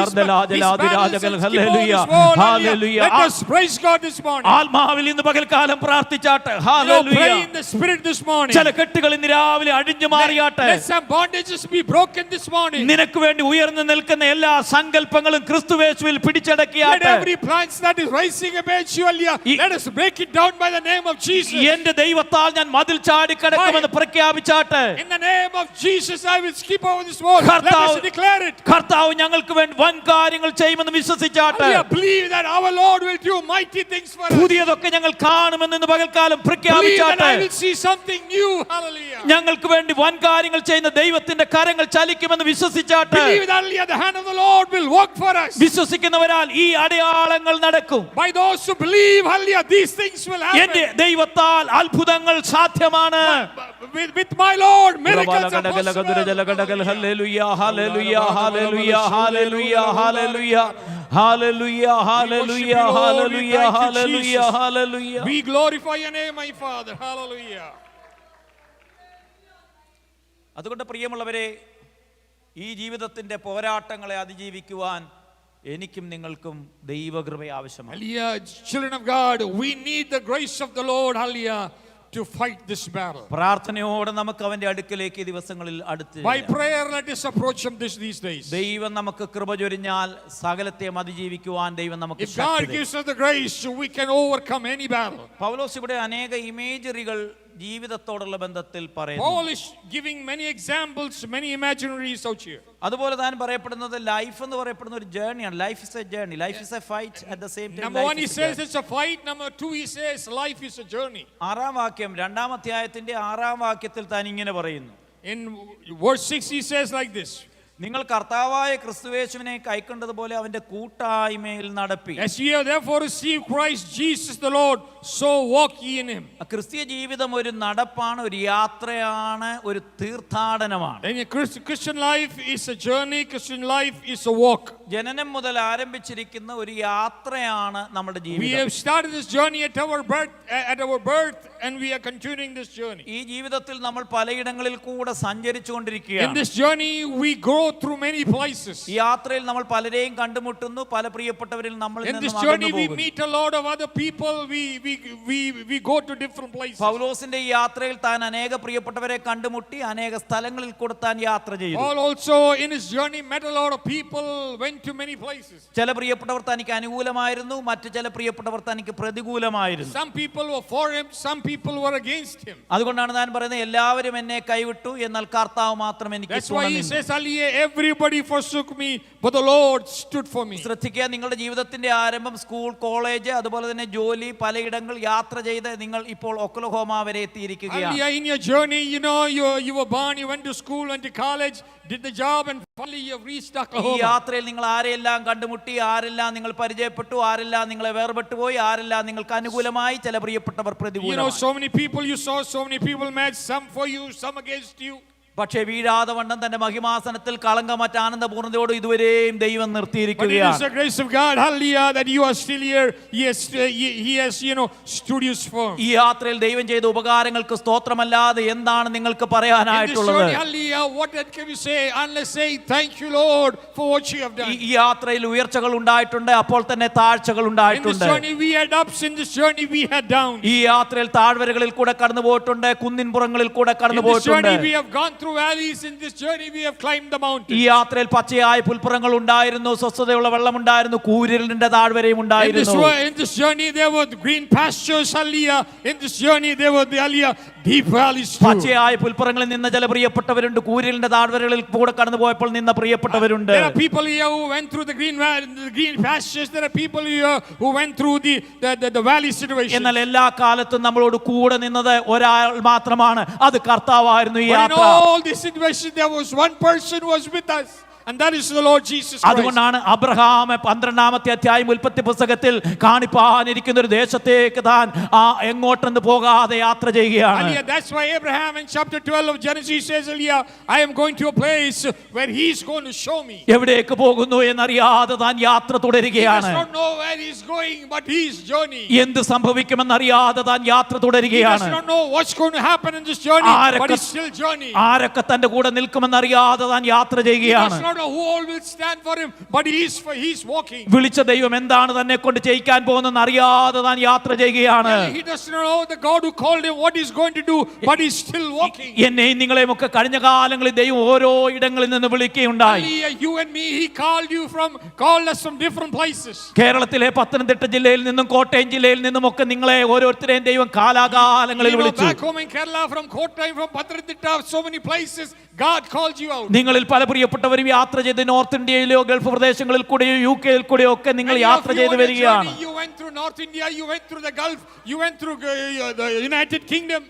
these battles and skip over this wall. Hallelujah. Let us praise God this morning. ആത്മാവിൽ ഇന്ന് പകൽക്കാലം പ്രാർത്ഥിച്ചാട്ടെ. Pray hallelujah. in the spirit this morning. ചില കെട്ടുകൾ ഇന്ന് രാവിലെ അഴിഞ്ഞു മാറിയാട്ടെ. Let some bondages be broken this morning. നിനക്ക് വേണ്ടി ഉയർന്നു നിൽക്കുന്ന എല്ലാ സങ്കല്പങ്ങളും ക്രിസ്തുവേശുവിൽ Let പിടിച്ചടക്കിയാട്ടെ. every plans that is rising against you, hallelujah, let us break it down by the name of Jesus. എന്റെ ദൈവത്താൽ ഞാൻ മതിൽ ചാടിക്കടക്കുമെന്ന് പ്രഖ്യാപിച്ചാട്ടെ. In the name of Jesus, I will skip over this wall. Let us declare it. കർത്താവ് ഞങ്ങൾക്ക് വേണ്ടി വൻ കാര്യങ്ങൾ ചെയ്യുമെന്ന് വിശ്വസിച്ചാട്ടെ. Hallelujah. Believe that our Lord will do mighty things for us. പുതിയതൊക്കെ ഞങ്ങൾ കാണുമെന്ന് ഇന്ന് പകൽക്കാലം Believe that പ്രഖ്യാപിച്ചാട്ടെ. I will see something new. Hallelujah. ഞങ്ങൾക്ക് വേണ്ടി വൻ കാര്യങ്ങൾ ചെയ്യുന്ന ദൈവത്തിന്റെ കരങ്ങൾ ചലിക്കുമെന്ന് വിശ്വസിച്ചാട്ടെ. Believe that, hallelujah, the hand of the Lord will work for us. വിശ്വസിക്കുന്നവരാൽ ഈ അടയാളങ്ങൾ നടക്കും. By those who believe, hallelujah, these things will എന്റെ happen. ദൈവത്താൽ അത്ഭുതങ്ങൾ സാധ്യമാണ്. With my Lord, miracles are possible. Hallelujah hallelujah hallelujah hallelujah hallelujah hallelujah hallelujah hallelujah hallelujah hallelujah. We glorify your name, my Father. Hallelujah. അതുകൊണ്ട് പ്രിയമുള്ളവരെ, ഈ ജീവിതത്തിന്റെ പോരാട്ടങ്ങളെ അതിജീവിക്കുവാൻ എനിക്കും നിങ്ങൾക്കും ദൈവകൃപ ആവശ്യമാണ്. Hallelujah. Children of God, we need the grace of the Lord, hallelujah, to fight this battle. പ്രാർത്ഥനയോടെ നമുക്ക് അവന്റെ അടുക്കലേക്ക് ഈ ദിവസങ്ങളിൽ അടുത്ത് By prayer, let us approach him these days. ദൈവം നമുക്ക് കൃപ ചൊരിഞ്ഞാൽ സകലത്തെയും അതിജീവിക്കുവാൻ ദൈവം നമുക്ക് If God gives us the grace, we can overcome any battle. പൗലോസ് ഇവിടെ അനേക ഇമേജറികൾ ജീവിതത്തോടുള്ള ബന്ധത്തിൽ പറയുന്നു. Paul is giving many examples, many imaginaries out here. അതുപോലെ താൻ പറയപ്പെടുന്നത് ലൈഫ് എന്ന് പറയപ്പെടുന്ന ഒരു ജേർണിയാണ്. Life is a journey, life is a fight at the same time. Number one, he says it's a fight. Number two, he says life is a journey. ആറാം വാക്യം, രണ്ടാം അധ്യായത്തിന്റെ ആറാം വാക്യത്തിൽ താൻ ഇങ്ങനെ പറയുന്നു. In verse 6, he says like this. നിങ്ങൾ കർത്താവായ ക്രിസ്തുയേശുവിനെ കൈക്കൊണ്ടതുപോലെ അവന്റെ കൂട്ടായ്മയിൽ നടപ്പി. As ye have therefore received Christ Jesus the Lord, so walk ye in him. ക്രിസ്തീയ ജീവിതം ഒരു നടപ്പാണ്, ഒരു യാത്രയാണ്, ഒരു തീർത്ഥാടനമാണ്. And Christian life is a journey. Christian life is a walk. ജനനം മുതൽ ആരംഭിച്ചിരിക്കുന്ന ഒരു യാത്രയാണ് നമ്മുടെ We ജീവിതം. have started this journey at our birth, and we are continuing this journey. ഈ ജീവിതത്തിൽ നമ്മൾ പലയിടങ്ങളിൽ കൂടെ In സഞ്ചരിച്ചുകൊണ്ടിരിക്കുകയാണ്. this journey, we go through many places. ഈ യാത്രയിൽ നമ്മൾ പലരെയും കണ്ടുമുട്ടുന്നു, പല പ്രിയപ്പെട്ടവരിൽ നമ്മൾ In this journey, we meet a lot of other people. We go to different places. പൗലോസിന്റെ ഈ യാത്രയിൽ താൻ അനേക പ്രിയപ്പെട്ടവരെ കണ്ടുമുട്ടി, അനേക സ്ഥലങ്ങളിൽ കൂടെ താൻ യാത്ര ചെയ്തു. Paul also in his journey met a lot of people, went to many places. ചില പ്രിയപ്പെട്ടവർ തനിക്ക് അനുകൂലമായിരുന്നു, മറ്റു ചില പ്രിയപ്പെട്ടവർ തനിക്ക് പ്രതികൂലമായിരുന്നു. Some people were for him, some people were against him. അതുകൊണ്ടാണ് താൻ പറയുന്നത് എല്ലാവരും എന്നെ കൈവിട്ടു, എന്നാൽ കർത്താവ് മാത്രം എനിക്ക് That's why he തുണ says, everybody forsook me, but the Lord stood for me. ശ്രദ്ധിക്കുക, നിങ്ങളുടെ ജീവിതത്തിന്റെ ആരംഭം സ്കൂൾ, കോളേജ്, അതുപോലെ തന്നെ ജോലി, പലയിടങ്ങൾ യാത്ര ചെയ്ത് നിങ്ങൾ ഇപ്പോൾ ഒക്ലഹോമ വരെ എത്തിയിരിക്കുകയാണ്. In your journey, you were born, you went to school, went to college, did the job, and finally you have reached ഈ Oklahoma. യാത്രയിൽ നിങ്ങൾ ആരെല്ലാം കണ്ടുമുട്ടി, ആരെല്ലാം നിങ്ങൾ പരിചയപ്പെട്ടു, ആരെല്ലാം നിങ്ങളെ വേർപെട്ടു പോയി, ആരെല്ലാം നിങ്ങൾക്ക് അനുകൂലമായി, ചില പ്രിയപ്പെട്ടവർ പ്രതികൂലമായി. So many people you saw, so many people met, some for you, some against you. പക്ഷേ വീഴാതെ വണ്ണം തന്റെ മഹിമാസനത്തിൽ കളങ്കമറ്റ ആനന്ദപൂർണ്ണതയോട് ഇതുവരെയും ദൈവം But it is നിർത്തിയിരിക്കുകയാണ്. the grace of God, hallelujah, that you are still here. He has stood you firm. ഈ യാത്രയിൽ ദൈവം ചെയ്ത ഉപകാരങ്ങൾക്ക് സ്തോത്രമല്ലാതെ എന്താണ് നിങ്ങൾക്ക് In this പറയാനായിട്ടുള്ളത്? journey, hallelujah, what can we say unless say thank you, Lord, for what you have done? ഈ യാത്രയിൽ ഉയർച്ചകൾ ഉണ്ടായിട്ടുണ്ട്, അപ്പോൾ തന്നെ താഴ്ചകൾ In this ഉണ്ടായിട്ടുണ്ട്. journey we had ups, in this journey we had downs. ഈ യാത്രയിൽ താഴ്വരകളിൽ കൂടെ കടന്നു പോയിട്ടുണ്ട്, കുന്നിൻപുറങ്ങളിൽ കൂടെ കടന്നു In this പോയിട്ടുണ്ട്. journey we have gone through valleys. In this journey we have climbed the ഈ mountains. യാത്രയിൽ പച്ചയായ പുൽപ്പുറങ്ങൾ ഉണ്ടായിരുന്നു, സ്വസ്ഥതയുള്ള വെള്ളമുണ്ടായിരുന്നു, കൂരിലിന്റെ താഴ്വരയും ഉണ്ടായിരുന്നു. In this journey there were green pastures, hallelujah. In this journey there were the hallelujah deep valleys too. പച്ചയായ പുൽപ്പുറങ്ങളിൽ നിന്ന ചില പ്രിയപ്പെട്ടവരുണ്ട്, കൂരിലിന്റെ താഴ്വരകളിൽ കൂടെ കടന്നു പോയപ്പോൾ നിന്ന പ്രിയപ്പെട്ടവരുണ്ട്. There are people here who went through the green pastures. There are people here who went through the valley situation. എന്നാൽ എല്ലാ കാലത്തും നമ്മളോട് കൂടെ നിന്നത് ഒരാൾ മാത്രമാണ്, അത് കർത്താവായിരുന്നു. ഈ But in യാത്ര all these situations there was one person who was with us, and that is the Lord Jesus Christ. അതുകൊണ്ടാണ് അബ്രഹാം 12-ാമത്തെ അധ്യായം ഉൽപ്പത്തി പുസ്തകത്തിൽ കാണിപ്പാനിരിക്കുന്ന ഒരു ദേശത്തേക്ക് താൻ എങ്ങോട്ടെന്ന് പോകാതെ യാത്ര ചെയ്യുകയാണ്. Hallelujah. That's why Abraham in chapter 12 of Genesis says, hallelujah, I am going to a place where he's going to show me. എവിടേക്ക് പോകുന്നു എന്നറിയാതെ താൻ യാത്ര He does തുടരുകയാണ്. not know where he's going, but he's journeying. എന്ത് സംഭവിക്കുമെന്നറിയാതെ താൻ യാത്ര He does തുടരുകയാണ്. not know what's going to happen in this journey, but he's still journeying. ആരൊക്കെ തന്റെ കൂടെ നിൽക്കുമെന്നറിയാതെ താൻ യാത്ര He does ചെയ്യുകയാണ്. not know who all will stand for him, but he's walking. വിളിച്ച ദൈവം എന്താണ് തന്നെ കൊണ്ട് ചെയ്യിക്കാൻ പോകുന്നെന്ന് അറിയാതെ താൻ യാത്ര ചെയ്യുകയാണ്. He does not know the God who called him what he's going to do, but he's still walking. എന്നെയും നിങ്ങളെയും ഒക്കെ കഴിഞ്ഞ കാലങ്ങളിൽ ദൈവം ഓരോ ഇടങ്ങളിൽ നിന്ന് വിളിക്കുകയുണ്ടായി. Hallelujah. You and me, he called us from different places. കേരളത്തിലെ പത്തനംതിട്ട ജില്ലയിൽ നിന്നും കോട്ടയം ജില്ലയിൽ നിന്നും ഒക്കെ നിങ്ങളെ ഓരോരുത്തരെയും ദൈവം കാലാകാലങ്ങളിൽ വിളിച്ചു. Back home in Kerala, from Kottayam, from Pathanamthitta, so many places, God called you out. നിങ്ങളിൽ പല പ്രിയപ്പെട്ടവരും യാത്ര ചെയ്ത് നോർത്ത് ഇന്ത്യയിലോ ഗൾഫ് പ്രദേശങ്ങളിൽ കൂടെയോ UK-യിൽ കൂടെയോ ഒക്കെ നിങ്ങൾ യാത്ര ചെയ്ത് വരികയാണ്. You went through North India, you went through the Gulf, you went through the United Kingdom.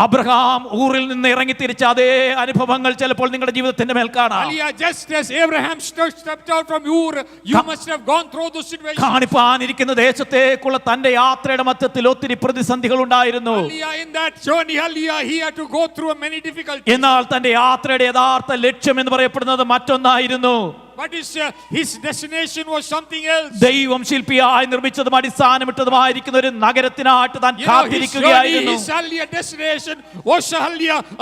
Abraham ഊറിൽ നിന്ന് ഇറങ്ങി തിരിച്ച അതേ അനുഭവങ്ങൾ ചിലപ്പോൾ നിങ്ങളുടെ ജീവിതത്തിന്റെ മേൽ കാണാം. Hallelujah. Just as Abraham stepped out from Ur, you must have gone through those situations. കാണിപ്പാനിരിക്കുന്ന ദേശത്തേക്കുള്ള തന്റെ യാത്രയുടെ മധ്യത്തിൽ ഒത്തിരി പ്രതിസന്ധികൾ ഉണ്ടായിരുന്നു. Hallelujah. In that journey, hallelujah, he had to go through many difficulties. എന്നാൽ തന്റെ യാത്രയുടെ യഥാർത്ഥ ലക്ഷ്യം എന്ന് പറയപ്പെടുന്നത് മറ്റൊന്നായിരുന്നു. but his destination was something else. ദൈവം ശില്പിയായി നിർമ്മിച്ചതും അടിസ്ഥാനമിട്ടതുമായിരിക്കുന്ന ഒരു നഗരത്തിനായിട്ട് താൻ You know, his journey, കാത്തിരിക്കുകയായിരുന്നു. his earlier destination was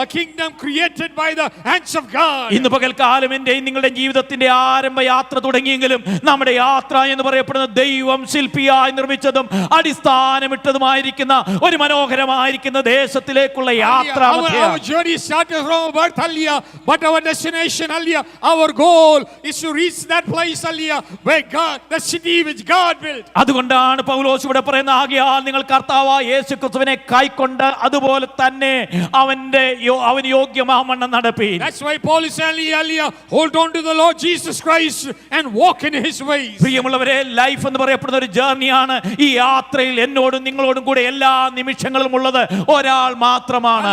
a kingdom created by the hands of God. ഇന്ന് പകൽക്കാലം എന്റെയും നിങ്ങളുടെ ജീവിതത്തിന്റെ ആരംഭ യാത്ര തുടങ്ങിയെങ്കിലും നമ്മുടെ യാത്ര എന്ന് പറയപ്പെടുന്ന ദൈവം ശില്പിയായി നിർമ്മിച്ചതും അടിസ്ഥാനമിട്ടതുമായിരിക്കുന്ന ഒരു മനോഹരമായിരിക്കുന്ന ദേശത്തിലേക്കുള്ള യാത്ര. Our journey started from birth earlier, but our destination earlier, our goal is to reach that place earlier where God, the city which God built. അതുകൊണ്ടാണ് പൗലോസ് ഇവിടെ പറയുന്ന ആകയാൽ നിങ്ങൾ കർത്താവായ യേശുക്രിസ്തുവിനെ കൈക്കൊണ്ട് അതുപോലെ തന്നെ അവൻ യോഗ്യമാവണ്ണം നടപ്പീൻ. That's why Paul is saying earlier, hold on to the Lord Jesus Christ and walk in his ways. പ്രിയമുള്ളവരെ, ലൈഫ് എന്ന് പറയപ്പെടുന്ന ഒരു ജേർണിയാണ്. ഈ യാത്രയിൽ എന്നോടും നിങ്ങളോടും കൂടെ എല്ലാ നിമിഷങ്ങളും ഉള്ളത് ഒരാൾ മാത്രമാണ്.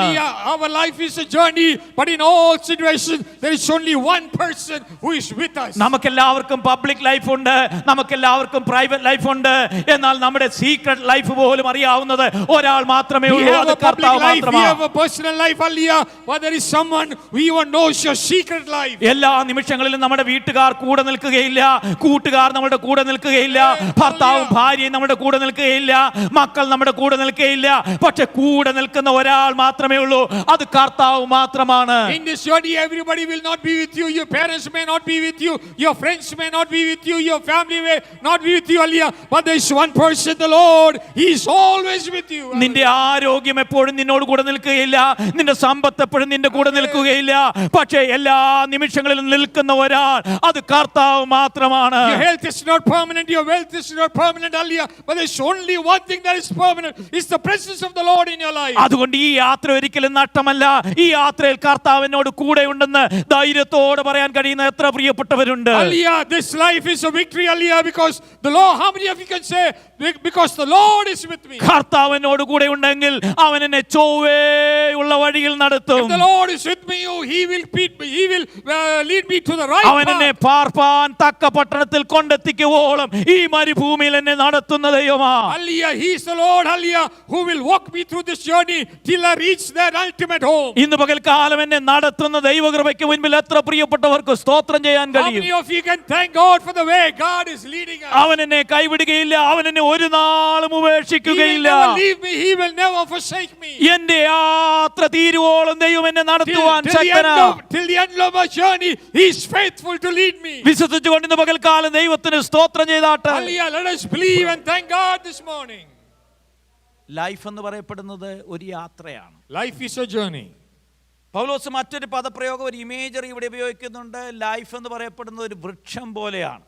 Our life is a journey, but in all situations there is only one person who is with us. നമുക്കെല്ലാവർക്കും പബ്ലിക് ലൈഫ് ഉണ്ട്, നമുക്കെല്ലാവർക്കും പ്രൈവറ്റ് ലൈഫ് ഉണ്ട്. എന്നാൽ നമ്മുടെ സീക്രട്ട് ലൈഫ് പോലും അറിയാവുന്നത് ഒരാൾ മാത്രമേ ഉള്ളൂ, അത് കർത്താവ് മാത്രമാണ്. We have a personal life earlier, but there is someone who even knows your secret life. എല്ലാ നിമിഷങ്ങളിലും നമ്മുടെ വീട്ടുകാർ കൂടെ നിൽക്കുകയില്ല, കൂട്ടുകാർ നമ്മുടെ കൂടെ നിൽക്കുകയില്ല, ഭർത്താവും ഭാര്യയും നമ്മുടെ കൂടെ നിൽക്കുകയില്ല, മക്കൾ നമ്മുടെ കൂടെ നിൽക്കുകയില്ല. പക്ഷെ കൂടെ നിൽക്കുന്ന ഒരാൾ മാത്രമേ ഉള്ളൂ, അത് കർത്താവ് മാത്രമാണ്. In this journey everybody will not be with you. Your parents may not be with you, your friends may not be with you, your family may not be with you earlier, but there is one person, the Lord. He is always with you. നിന്റെ ആരോഗ്യം എപ്പോഴും നിന്നോട് കൂടെ നിൽക്കുകയില്ല, നിന്റെ സമ്പത്ത് എപ്പോഴും നിന്റെ കൂടെ നിൽക്കുകയില്ല. പക്ഷേ എല്ലാ നിമിഷങ്ങളിലും നിൽക്കുന്ന ഒരാൾ, അത് കർത്താവ് മാത്രമാണ്. Your health is not permanent, your wealth is not permanent earlier, but there is only one thing that is permanent. It's the presence of the Lord in your life. അതുകൊണ്ട് ഈ യാത്ര ഒരിക്കലും നഷ്ടമല്ല. ഈ യാത്രയിൽ കർത്താവിനോട് കൂടെ ഉണ്ടെന്ന് ധൈര്യത്തോടെ പറയാൻ കഴിയുന്ന എത്ര പ്രിയപ്പെട്ടവരുണ്ട്. Earlier, this life is a victory earlier because the Lord, how many of you can say, because the Lord is with me? കർത്താവിനോട് കൂടെ ഉണ്ടെങ്കിൽ അവൻ എന്നെ ചൊവ്വേയുള്ള വഴിയിൽ നടത്തും. If the Lord is with me, he will lead me to the right അവൻ എന്നെ path. പാർപ്പാൻ തക്ക പട്ടണത്തിൽ കൊണ്ടെത്തിക്കുവോളം ഈ മരുഭൂമിയിൽ എന്നെ നടത്തുന്ന ദൈവമാണ്. Earlier, he is the Lord earlier who will walk me through this journey till I reach that ultimate home. ഇന്ന് പകൽക്കാലം എന്നെ നടത്തുന്ന ദൈവകൃപയ്ക്ക് മുൻപിൽ എത്ര പ്രിയപ്പെട്ടവർക്ക് സ്തോത്രം ചെയ്യാൻ How കഴിയും. many of you can thank God for the way God is leading us? അവൻ എന്നെ കൈവിടുകയില്ല, അവൻ എന്നെ ഒരു നാളും He will ഉപേക്ഷിക്കുകയില്ല. never leave me, he will never forsake me. എന്റെ യാത്ര തീരുവോളം ദൈവം എന്നെ നടത്തുവാൻ Till ശക്തനാണ്. the end of my journey, he is faithful to lead me. വിശ്വസിച്ചുകൊണ്ട് ഇന്ന് പകൽക്കാലം ദൈവത്തിന് സ്തോത്രം ചെയ്താട്ടെ. Hallelujah, let us believe and thank God this morning. Life എന്ന് പറയപ്പെടുന്നത് ഒരു യാത്രയാണ്. Life is a journey. പൗലോസ് മറ്റൊരു പദപ്രയോഗം, ഒരു ഇമേജറി ഇവിടെ ഉപയോഗിക്കുന്നുണ്ട്. ലൈഫ് എന്ന് പറയപ്പെടുന്നത് ഒരു വൃക്ഷം പോലെയാണ്.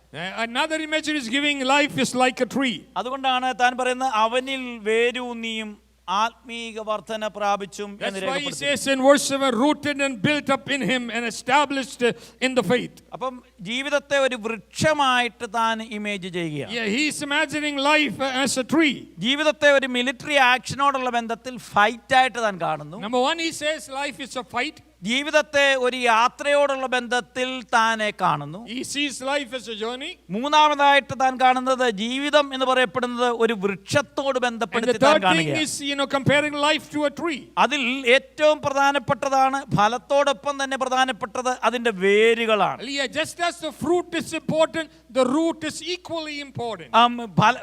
Another imagery is giving life is like a tree. അതുകൊണ്ടാണ് താൻ പറയുന്നത് അവനിൽ വേരൂന്നിയും ആത്മീക വർധന പ്രാപിച്ചും എന്ന് That's why he രേഖപ്പെടുത്തി. says in verse 7, rooted and built up in him and established in the faith. അപ്പം ജീവിതത്തെ ഒരു വൃക്ഷമായിട്ട് താൻ ഇമേജ് ചെയ്യുകയാണ്. Yeah, he is imagining life as a tree. ജീവിതത്തെ ഒരു മിലിറ്ററി ആക്ഷനോടുള്ള ബന്ധത്തിൽ ഫൈറ്റ് ആയിട്ട് താൻ കാണുന്നു. Number one, he says life is a fight. ജീവിതത്തെ ഒരു യാത്രയോടുള്ള ബന്ധത്തിൽ താനെ കാണുന്നു. He sees life as a journey. മൂന്നാമതായിട്ട് താൻ കാണുന്നത് ജീവിതം എന്ന് പറയപ്പെടുന്നത് ഒരു വൃക്ഷത്തോട് And the ബന്ധപ്പെടുത്തി താൻ third thing കാണുകയാണ്. is, comparing life to a tree. അതിൽ ഏറ്റവും പ്രധാനപ്പെട്ടതാണ്, ഫലത്തോടൊപ്പം തന്നെ പ്രധാനപ്പെട്ടത് അതിന്റെ വേരുകളാണ്. Yeah, just as the fruit is important, the root is equally important.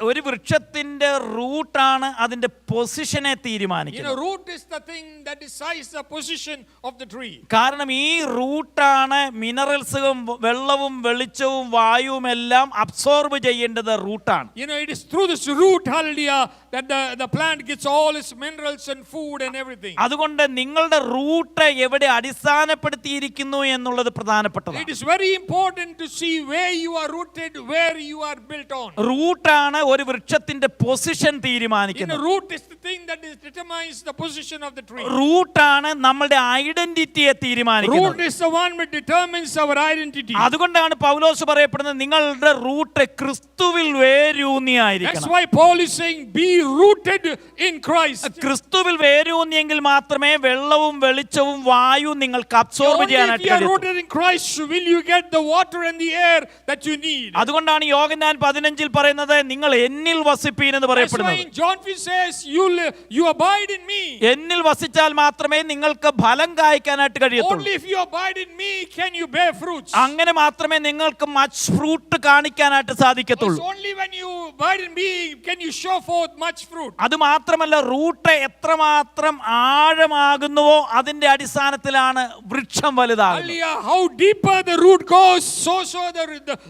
ഒരു വൃക്ഷത്തിന്റെ റൂട്ടാണ് അതിന്റെ പൊസിഷനെ തീരുമാനിക്കുന്നത്. Root is the thing that decides the position of the tree. കാരണം ഈ റൂട്ടാണ് മിനറൽസും വെള്ളവും വെളിച്ചവും വായുവും എല്ലാം അബ്സോർബ് ചെയ്യേണ്ടത് റൂട്ടാണ്. It is through this root, hallelujah, that the plant gets all its minerals and food and everything. അതുകൊണ്ട് നിങ്ങളുടെ റൂട്ട് എവിടെ അടിസ്ഥാനപ്പെടുത്തിയിരിക്കുന്നു എന്നുള്ളത് പ്രധാനപ്പെട്ടതാണ്. It is very important to see where you are rooted, where you are built on. റൂട്ടാണ് ഒരു വൃക്ഷത്തിന്റെ position തീരുമാനിക്കുന്നത്. Root is the thing that determines the position of the tree. റൂട്ടാണ് നമ്മുടെ ഐഡന്റിറ്റിയെ തീരുമാനിക്കുന്നത്. Root is the one that determines our identity. അതുകൊണ്ടാണ് പൗലോസ് പറയപ്പെടുന്നത് നിങ്ങളുടെ റൂട്ട് ക്രിസ്തുവിൽ വേരൂന്നിയായിരിക്കണം. That's why Paul is saying be rooted in Christ. ക്രിസ്തുവിൽ വേരൂന്നിയെങ്കിൽ മാത്രമേ വെള്ളവും വെളിച്ചവും വായുവും നിങ്ങൾക്ക് അബ്സോർബ് ചെയ്യാനായിട്ട് If you are കഴിയൂ. rooted in Christ, will you get the water and the air that you need? അതുകൊണ്ടാണ് യോഹന്നാൻ 15 പറയുന്നത് നിങ്ങൾ എന്നിൽ വസിപ്പീൻ എന്ന് That's why പറയപ്പെടുന്നത്. in John 15 says you abide in me, എന്നിൽ വസിച്ചാൽ മാത്രമേ നിങ്ങൾക്ക് ഫലം കായ്ക്കാനായിട്ട് കഴിയത്തുള്ളൂ. only if you abide in me can you bear fruits. അങ്ങനെ മാത്രമേ നിങ്ങൾക്ക് മച്ച് ഫ്രൂട്ട് കാണിക്കാനായിട്ട് സാധിക്കത്തുള്ളൂ. It's only when you abide in me can you show forth much fruit. അത് മാത്രമല്ല, റൂട്ട് എത്രമാത്രം ആഴമാകുന്നുവോ അതിന്റെ അടിസ്ഥാനത്തിലാണ് വൃക്ഷം വലുതാകുന്നത്. Hallelujah. How deeper the root goes, so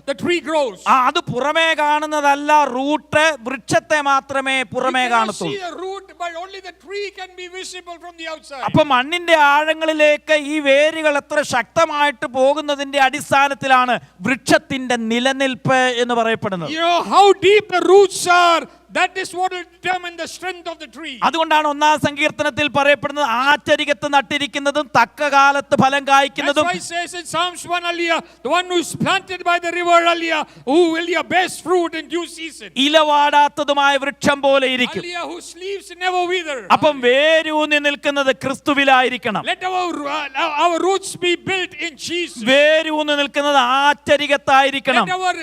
the tree grows. അത് പുറമേ കാണുന്നതല്ല, റൂട്ട് വൃക്ഷത്തെ മാത്രമേ പുറമേ You cannot കാണത്തുള്ളൂ. see the root, but only the tree can be visible from the outside. അപ്പൊ മണ്ണിന്റെ ആഴങ്ങളിലേക്ക് ഈ വേരുകൾ എത്ര ശക്തമായിട്ട് പോകുന്നതിന്റെ അടിസ്ഥാനത്തിലാണ് വൃക്ഷത്തിന്റെ നിലനിൽപ്പ് എന്ന് പറയപ്പെടുന്നത്. You know how deep the roots are. That is what will determine the strength of the tree. അതുകൊണ്ടാണ് ഒന്നാം സങ്കീർത്തനത്തിൽ പറയപ്പെടുന്നത്, ആചരികത്ത് നട്ടിരിക്കുന്നതും തക്ക കാലത്ത് ഫലം That's കായ്ക്കുന്നതും. why it says in Psalms 1, Aliyah, the one who is planted by the river, Aliyah, who will bear fruit in due season. ഇലവാടാത്തതുമായ വൃക്ഷം പോലെ ഇരിക്കും. Aliyah, whose leaves never wither. അപ്പം വേരൂന്നി നിൽക്കുന്നത് ക്രിസ്തുവിലായിരിക്കണം. Let our roots be built in Jesus. വേരൂന്നി നിൽക്കുന്നത് ആചരികത്തായിരിക്കണം. Let our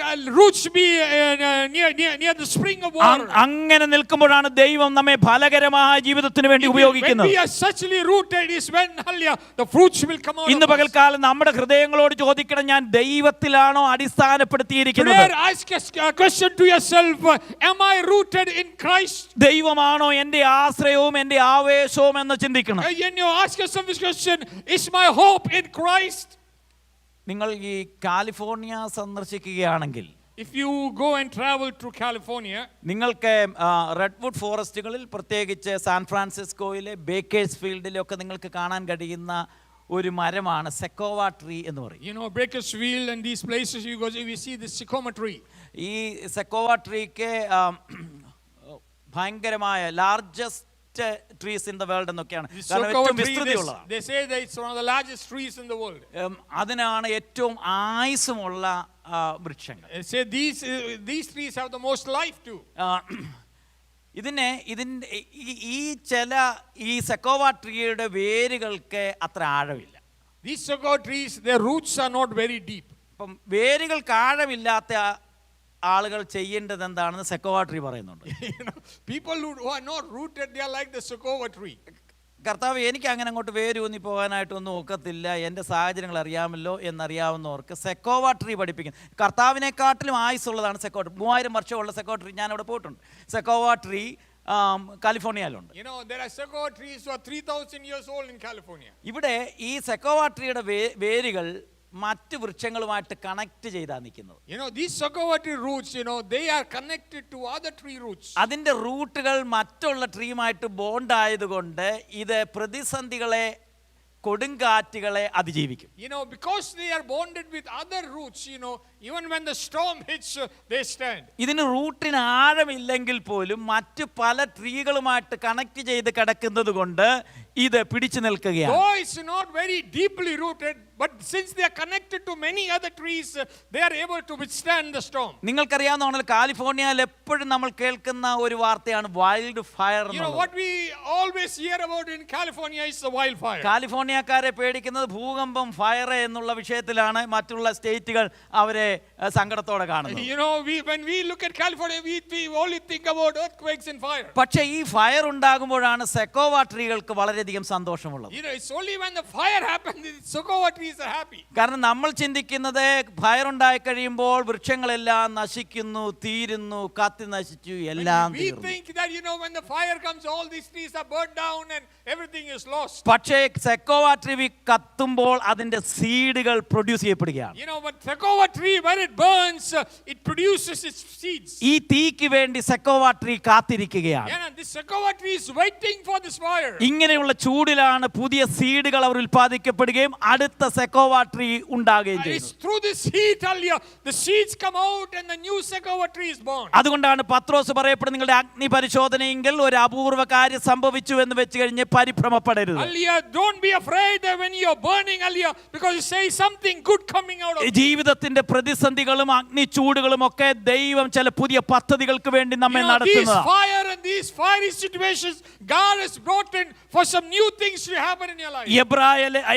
roots be near the spring of water. അങ്ങനെ നിൽക്കുമ്പോഴാണ് ദൈവം നമ്മെ ഫലകരമായ ജീവിതത്തിന് വേണ്ടി When ഉപയോഗിക്കുന്നത്. we are suchly rooted is when, Aliyah, the fruits will come out. ഇന്ന് of us. പകൽക്കാലം നമ്മുടെ ഹൃദയങ്ങളോട് ചോദിക്കണം, ഞാൻ ദൈവത്തിലാണോ അടിസ്ഥാനപ്പെടുത്തിയിരിക്കുന്നത്? Prayer, ask a question to yourself. Am I rooted in Christ? ദൈവമാണോ എന്റെ ആശ്രയവും എന്റെ ആവേശവും എന്ന് ചിന്തിക്കണം. And you ask yourself this question, is my hope in Christ? നിങ്ങൾ ഈ കാലിഫോർണിയ സന്ദർശിക്കുകയാണെങ്കിൽ, If you go and travel to California, നിങ്ങൾക്ക് റെഡ്വുഡ് ഫോറസ്റ്റുകളിൽ, പ്രത്യേകിച്ച് സാൻ ഫ്രാൻസിസ്കോയിലെ ബേക്കേഴ്സ് ഫീൽഡിലൊക്കെ നിങ്ങൾക്ക് കാണാൻ കഴിയുന്ന ഒരു മരമാണ് സെക്കോവ ട്രീ എന്ന് പറയും. you know, Bakersfield and these places you go, we see the sycamore tree. ഈ സെക്കോവ ട്രീക്ക് ഭയങ്കരമായ largest trees in the world എന്നൊക്കെയാണ്. The കാരണം sycamore ഏറ്റവും tree, വിസ്തൃതിയുള്ളതാണ്. they say that it's one of the largest trees in the world. അതിനാണ് ഏറ്റവും ആയുസ്സുമുള്ള വൃക്ഷങ്ങൾ. They say these trees have the most life too. ഇതിന്റെ ഈ സെക്കോവ ട്രീയുടെ വേരുകൾക്ക് അത്ര ആഴമില്ല. These sycamore trees, their roots are not very deep. അപ്പം വേരുകൾക്ക് ആഴമില്ലാത്ത ആളുകൾ ചെയ്യേണ്ടത് എന്താണെന്ന് സെക്കോവ ട്രീ പറയുന്നുണ്ട്. You know, people who are not rooted, they are like the sycamore tree. കർത്താവ്, എനിക്ക് അങ്ങനെ അങ്ങോട്ട് വേരൂന്നി പോകാനായിട്ടൊന്നും ഒക്കത്തില്ല, എൻ്റെ സാഹചര്യങ്ങൾ അറിയാമല്ലോ എന്നറിയാവുന്നവർക്ക് സെക്കോവ ട്രീ പഠിപ്പിക്കുന്നു. കർത്താവിനെക്കാട്ടിലും ആയുസ്സുള്ളതാണ് സെക്കോവ ട്രീ. 3000 വർഷമുള്ള സെക്കോവ ട്രീ ഞാൻ അവിടെ പോയിട്ടുണ്ട്. സെക്കോവ tree കാലിഫോർണിയയിലുണ്ട്. You know, there are sycamore trees who are 3000 years old in California. ഇവിടെ ഈ സെക്കോവ ട്രീയുടെ വേരുകൾ മറ്റ് വൃക്ഷങ്ങളുമായിട്ട് കണക്ട് ചെയ്താ നിൽക്കുന്നത്. You know, these sycamore tree roots, you know, they are connected to other tree roots. അതിന്റെ റൂട്ടുകൾ മറ്റുള്ള ട്രീയുമായിട്ട് ബോണ്ട് ആയതുകൊണ്ട് ഇത് പ്രതിസന്ധികളെ, കൊടുങ്കാറ്റുകളെ അതിജീവിക്കും. You know, because they are bonded with other roots, you know, even when the storm hits, they stand. ഇതിന് റൂട്ടിന് ആഴമില്ലെങ്കിൽ പോലും മറ്റു പല ട്രീകളുമായിട്ട് കണക്ട് ചെയ്ത് കിടക്കുന്നത് കൊണ്ട് ഇത് പിടിച്ചു നിൽക്കുകയാണ്. Though it's not very deeply rooted, but since they are connected to many other trees, they are able to withstand the storm. നിങ്ങൾക്കറിയാവുന്ന കാലിഫോർണിയയിൽ എപ്പോഴും നമ്മൾ കേൾക്കുന്ന ഒരു വാർത്തയാണ് wild fire. You know, what we always hear about in California is the wildfire. കാലിഫോർണിയക്കാരെ പേടിക്കുന്നത് ഭൂകമ്പം, fire എന്നുള്ള വിഷയത്തിലാണ്. മറ്റുള്ള സ്റ്റേറ്റുകൾ അവരെ സങ്കടത്തോടെ കാണുന്നത്. You know, when we look at California, we only think about earthquakes and fire. പക്ഷേ ഈ ഫയർ ഉണ്ടാകുമ്പോഴാണ് സെക്കോവ ട്രീകൾക്ക് വളരെയധികം സന്തോഷമുള്ളത്. You know, it's only when the fire happens that sycamore trees are happy. കാരണം നമ്മൾ ചിന്തിക്കുന്നത് ഫയർ ഉണ്ടായി കഴിയുമ്പോൾ വൃക്ഷങ്ങളെല്ലാം നശിക്കുന്നു, തീരുന്നു, കത്തി നശിച്ചു, എല്ലാം We തീർന്നു. think that, you know, when the fire comes, all these trees are burned down and everything is lost. പക്ഷേ സെക്കോവ ട്രീ കത്തുമ്പോൾ അതിന്റെ സീഡുകൾ പ്രൊഡ്യൂസ് ചെയ്യപ്പെടുകയാണ്. You know, but sycamore tree, when it burns, it produces its seeds. ഈ തീക്ക് വേണ്ടി സെക്കോവ tree കാത്തിരിക്കുകയാണ്. Yeah, this sycamore tree is waiting for this fire. ഇങ്ങനെയുള്ള ചൂടിലാണ് പുതിയ സീഡുകൾ അവർ ഉൽപ്പാദിക്കപ്പെടുകയും അടുത്ത സെക്കോവ ട്രീ ഉണ്ടാകുകയും It's ചെയ്യുന്നത്. through this heat, Aliyah, the seeds come out and the new sycamore tree is born. അതുകൊണ്ടാണ് പത്രോസ് പറയപ്പെടുന്നത്, നിങ്ങളുടെ അഗ്നി പരിശോധനയെങ്കിൽ ഒരു അപൂർവ കാര്യം സംഭവിച്ചു എന്ന് വെച്ച് കഴിഞ്ഞ് പരിഭ്രമപ്പെടരുത്. Aliyah, don't be afraid that when you are burning, Aliyah, because you say something good coming out of it. ജീവിതത്തിന്റെ പ്രതിസന്ധികളും അഗ്നി ചൂടുകളും ഒക്കെ ദൈവം ചില പുതിയ പദ്ധതികൾക്ക് വേണ്ടി നമ്മെ You know, these നടത്തുന്നതാണ്. fire and these these fiery situations, God has brought in for some new things to happen in your life.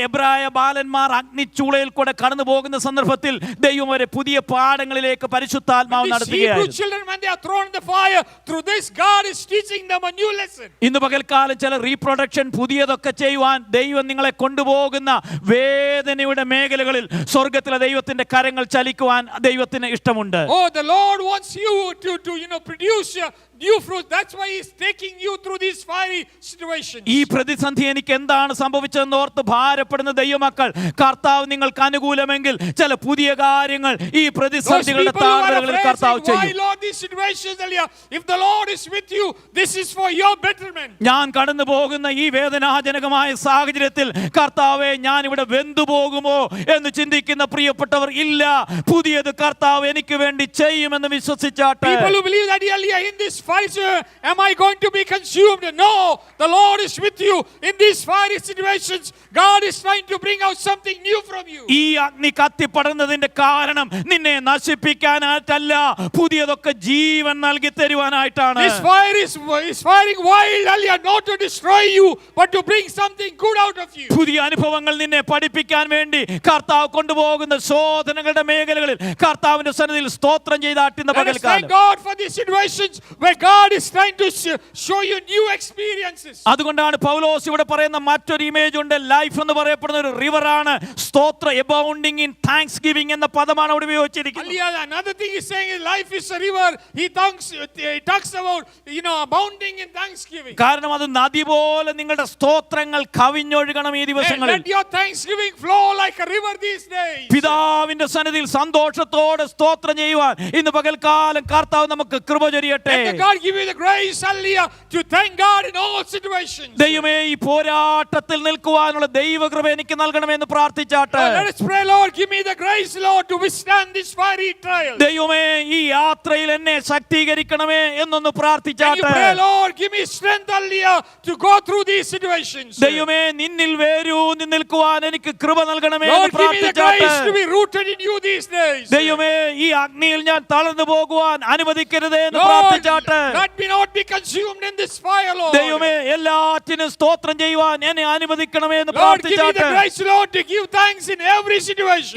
എബ്രായ ബാലന്മാർ അഗ്നിച്ചൂളയിൽ കൂടെ കടന്നു പോകുന്ന സന്ദർഭത്തിൽ ദൈവം അവരെ പുതിയ പാഠങ്ങളിലേക്ക് പരിശുദ്ധാത്മാവ് These Hebrew നടത്തുകയായിരുന്നു. children, when they are thrown in the fire, through this God is teaching them a new lesson. ഇന്ന് പകൽക്കാലം ചില റീപ്രൊഡക്ഷൻ പുതിയതൊക്കെ ചെയ്യുവാൻ ദൈവം നിങ്ങളെ കൊണ്ടുപോകുന്ന വേദനയുടെ മേഖലകളിൽ സ്വർഗത്തിലെ ദൈവത്തിന്റെ കരങ്ങൾ ചലിക്കുവാൻ ദൈവത്തിന് ഇഷ്ടമുണ്ട്. Oh, the Lord wants you to produce new fruit. That's why He's taking you through these fiery situations. ഈ പ്രതിസന്ധി എനിക്ക് എന്താണ് സംഭവിച്ചതെന്ന് ഓർത്ത് ഭാരപ്പെടുന്ന ദൈവമക്കൾ, കർത്താവ് നിങ്ങൾക്ക് അനുകൂലമെങ്കിൽ ചില പുതിയ കാര്യങ്ങൾ ഈ Those പ്രതിസന്ധികളുടെ people who are താഴ്വരകളിൽ afraid, കർത്താവ് saying, why ചെയ്യും. Lord these situations, Elia? If the Lord is with you, this is for your betterment. ഞാൻ കടന്നു പോകുന്ന ഈ വേദനാജനകമായ സാഹചര്യത്തിൽ കർത്താവെ ഞാൻ ഇവിടെ വെന്തുപോകുമോ എന്ന് ചിന്തിക്കുന്ന പ്രിയപ്പെട്ടവർ ഇല്ല, പുതിയത് കർത്താവ് എനിക്ക് വേണ്ടി ചെയ്യുമെന്ന് വിശ്വസിച്ചാട്ടെ. People who believe that Elia, in this fire, am I going to be consumed? No, the Lord is with you in these fiery situations. God is trying to bring out something new from you. ഈ അഗ്നി കത്തിപ്പടർന്നതിന്റെ കാരണം നിന്നെ നശിപ്പിക്കാനായിട്ടല്ല, പുതിയതൊക്കെ ജീവൻ നൽകി തരുവാനായിട്ടാണ്. This fire is firing wild, Elia, not to destroy you, but to bring something good out of you. പുതിയ അനുഭവങ്ങൾ നിന്നെ പഠിപ്പിക്കാൻ വേണ്ടി കർത്താവ് കൊണ്ടുപോകുന്ന ശോധനകളുടെ മേഖലകളിൽ കർത്താവിന്റെ സന്നിധിയിൽ സ്തോത്രം ചെയ്താട്ടുന്ന Let us thank പകൽക്കാലം. God for these situations where God is trying to show you new experiences. അതുകൊണ്ടാണ് പൗലോസ് ഇവിടെ പറയുന്ന മറ്റൊരു ഇമേജ് ഉണ്ട്. ലൈഫ് എന്ന് പറയപ്പെടുന്ന ഒരു റിവറാണ്. സ്തോത്ര എബൗണ്ടിങ് ഇൻ താങ്ക്സ് ഗിവിംഗ് എന്ന പദമാണ് അവിടെ ഉപയോഗിച്ചിരിക്കുന്നത്. Elia, another thing he's saying is life is a river. He talks about abounding in thanksgiving. കാരണം അത് നദി പോലെ നിങ്ങളുടെ സ്തോത്രങ്ങൾ കവിഞ്ഞൊഴുകണം ഈ ദിവസങ്ങളിൽ. Let your thanksgiving flow like a river these days. പിതാവിന്റെ സന്നിധിയിൽ സന്തോഷത്തോടെ സ്തോത്രം ചെയ്യുവാൻ ഇന്ന് പകൽക്കാലം കർത്താവ് നമുക്ക് കൃപ ചൊരിയട്ടെ. Let God give you the grace, Elia, to thank God in all situations. ദൈവമേ ഈ പോരാട്ടത്തിൽ നിൽക്കുവാനുള്ള ദൈവകൃപ എനിക്ക് നൽകണമെന്ന് പ്രാർത്ഥിച്ചാട്ടെ. Let us pray, Lord, give me the grace, Lord, to withstand this fiery trial. ദൈവമേ ഈ യാത്രയിൽ എന്നെ ശക്തീകരിക്കണമേ എന്നൊന്ന് Can you പ്രാർത്ഥിച്ചാട്ടെ. pray, Lord, give me strength, Elia, to go through these situations. ദൈവമേ നിന്നിൽ വേരൂന്നി നിൽക്കുവാൻ എനിക്ക് കൃപ നൽകണമേ എന്ന് Lord, give me the പ്രാർത്ഥിച്ചാട്ടെ. grace to be rooted in you these days. ദൈവമേ ഈ അഗ്നിയിൽ ഞാൻ തളർന്നു പോകുവാൻ അനുവദിക്കരുതേ എന്ന് Lord, പ്രാർത്ഥിച്ചാട്ടെ. let me not be consumed in this fire, Lord. ദൈവമേ എല്ലാറ്റിനും സ്തോത്രം ചെയ്യുവാൻ എന്നെ അനുവദിക്കണമേ എന്ന് Lord, give me the പ്രാർത്ഥിച്ചാട്ടെ. grace, Lord, to give thanks in every situation.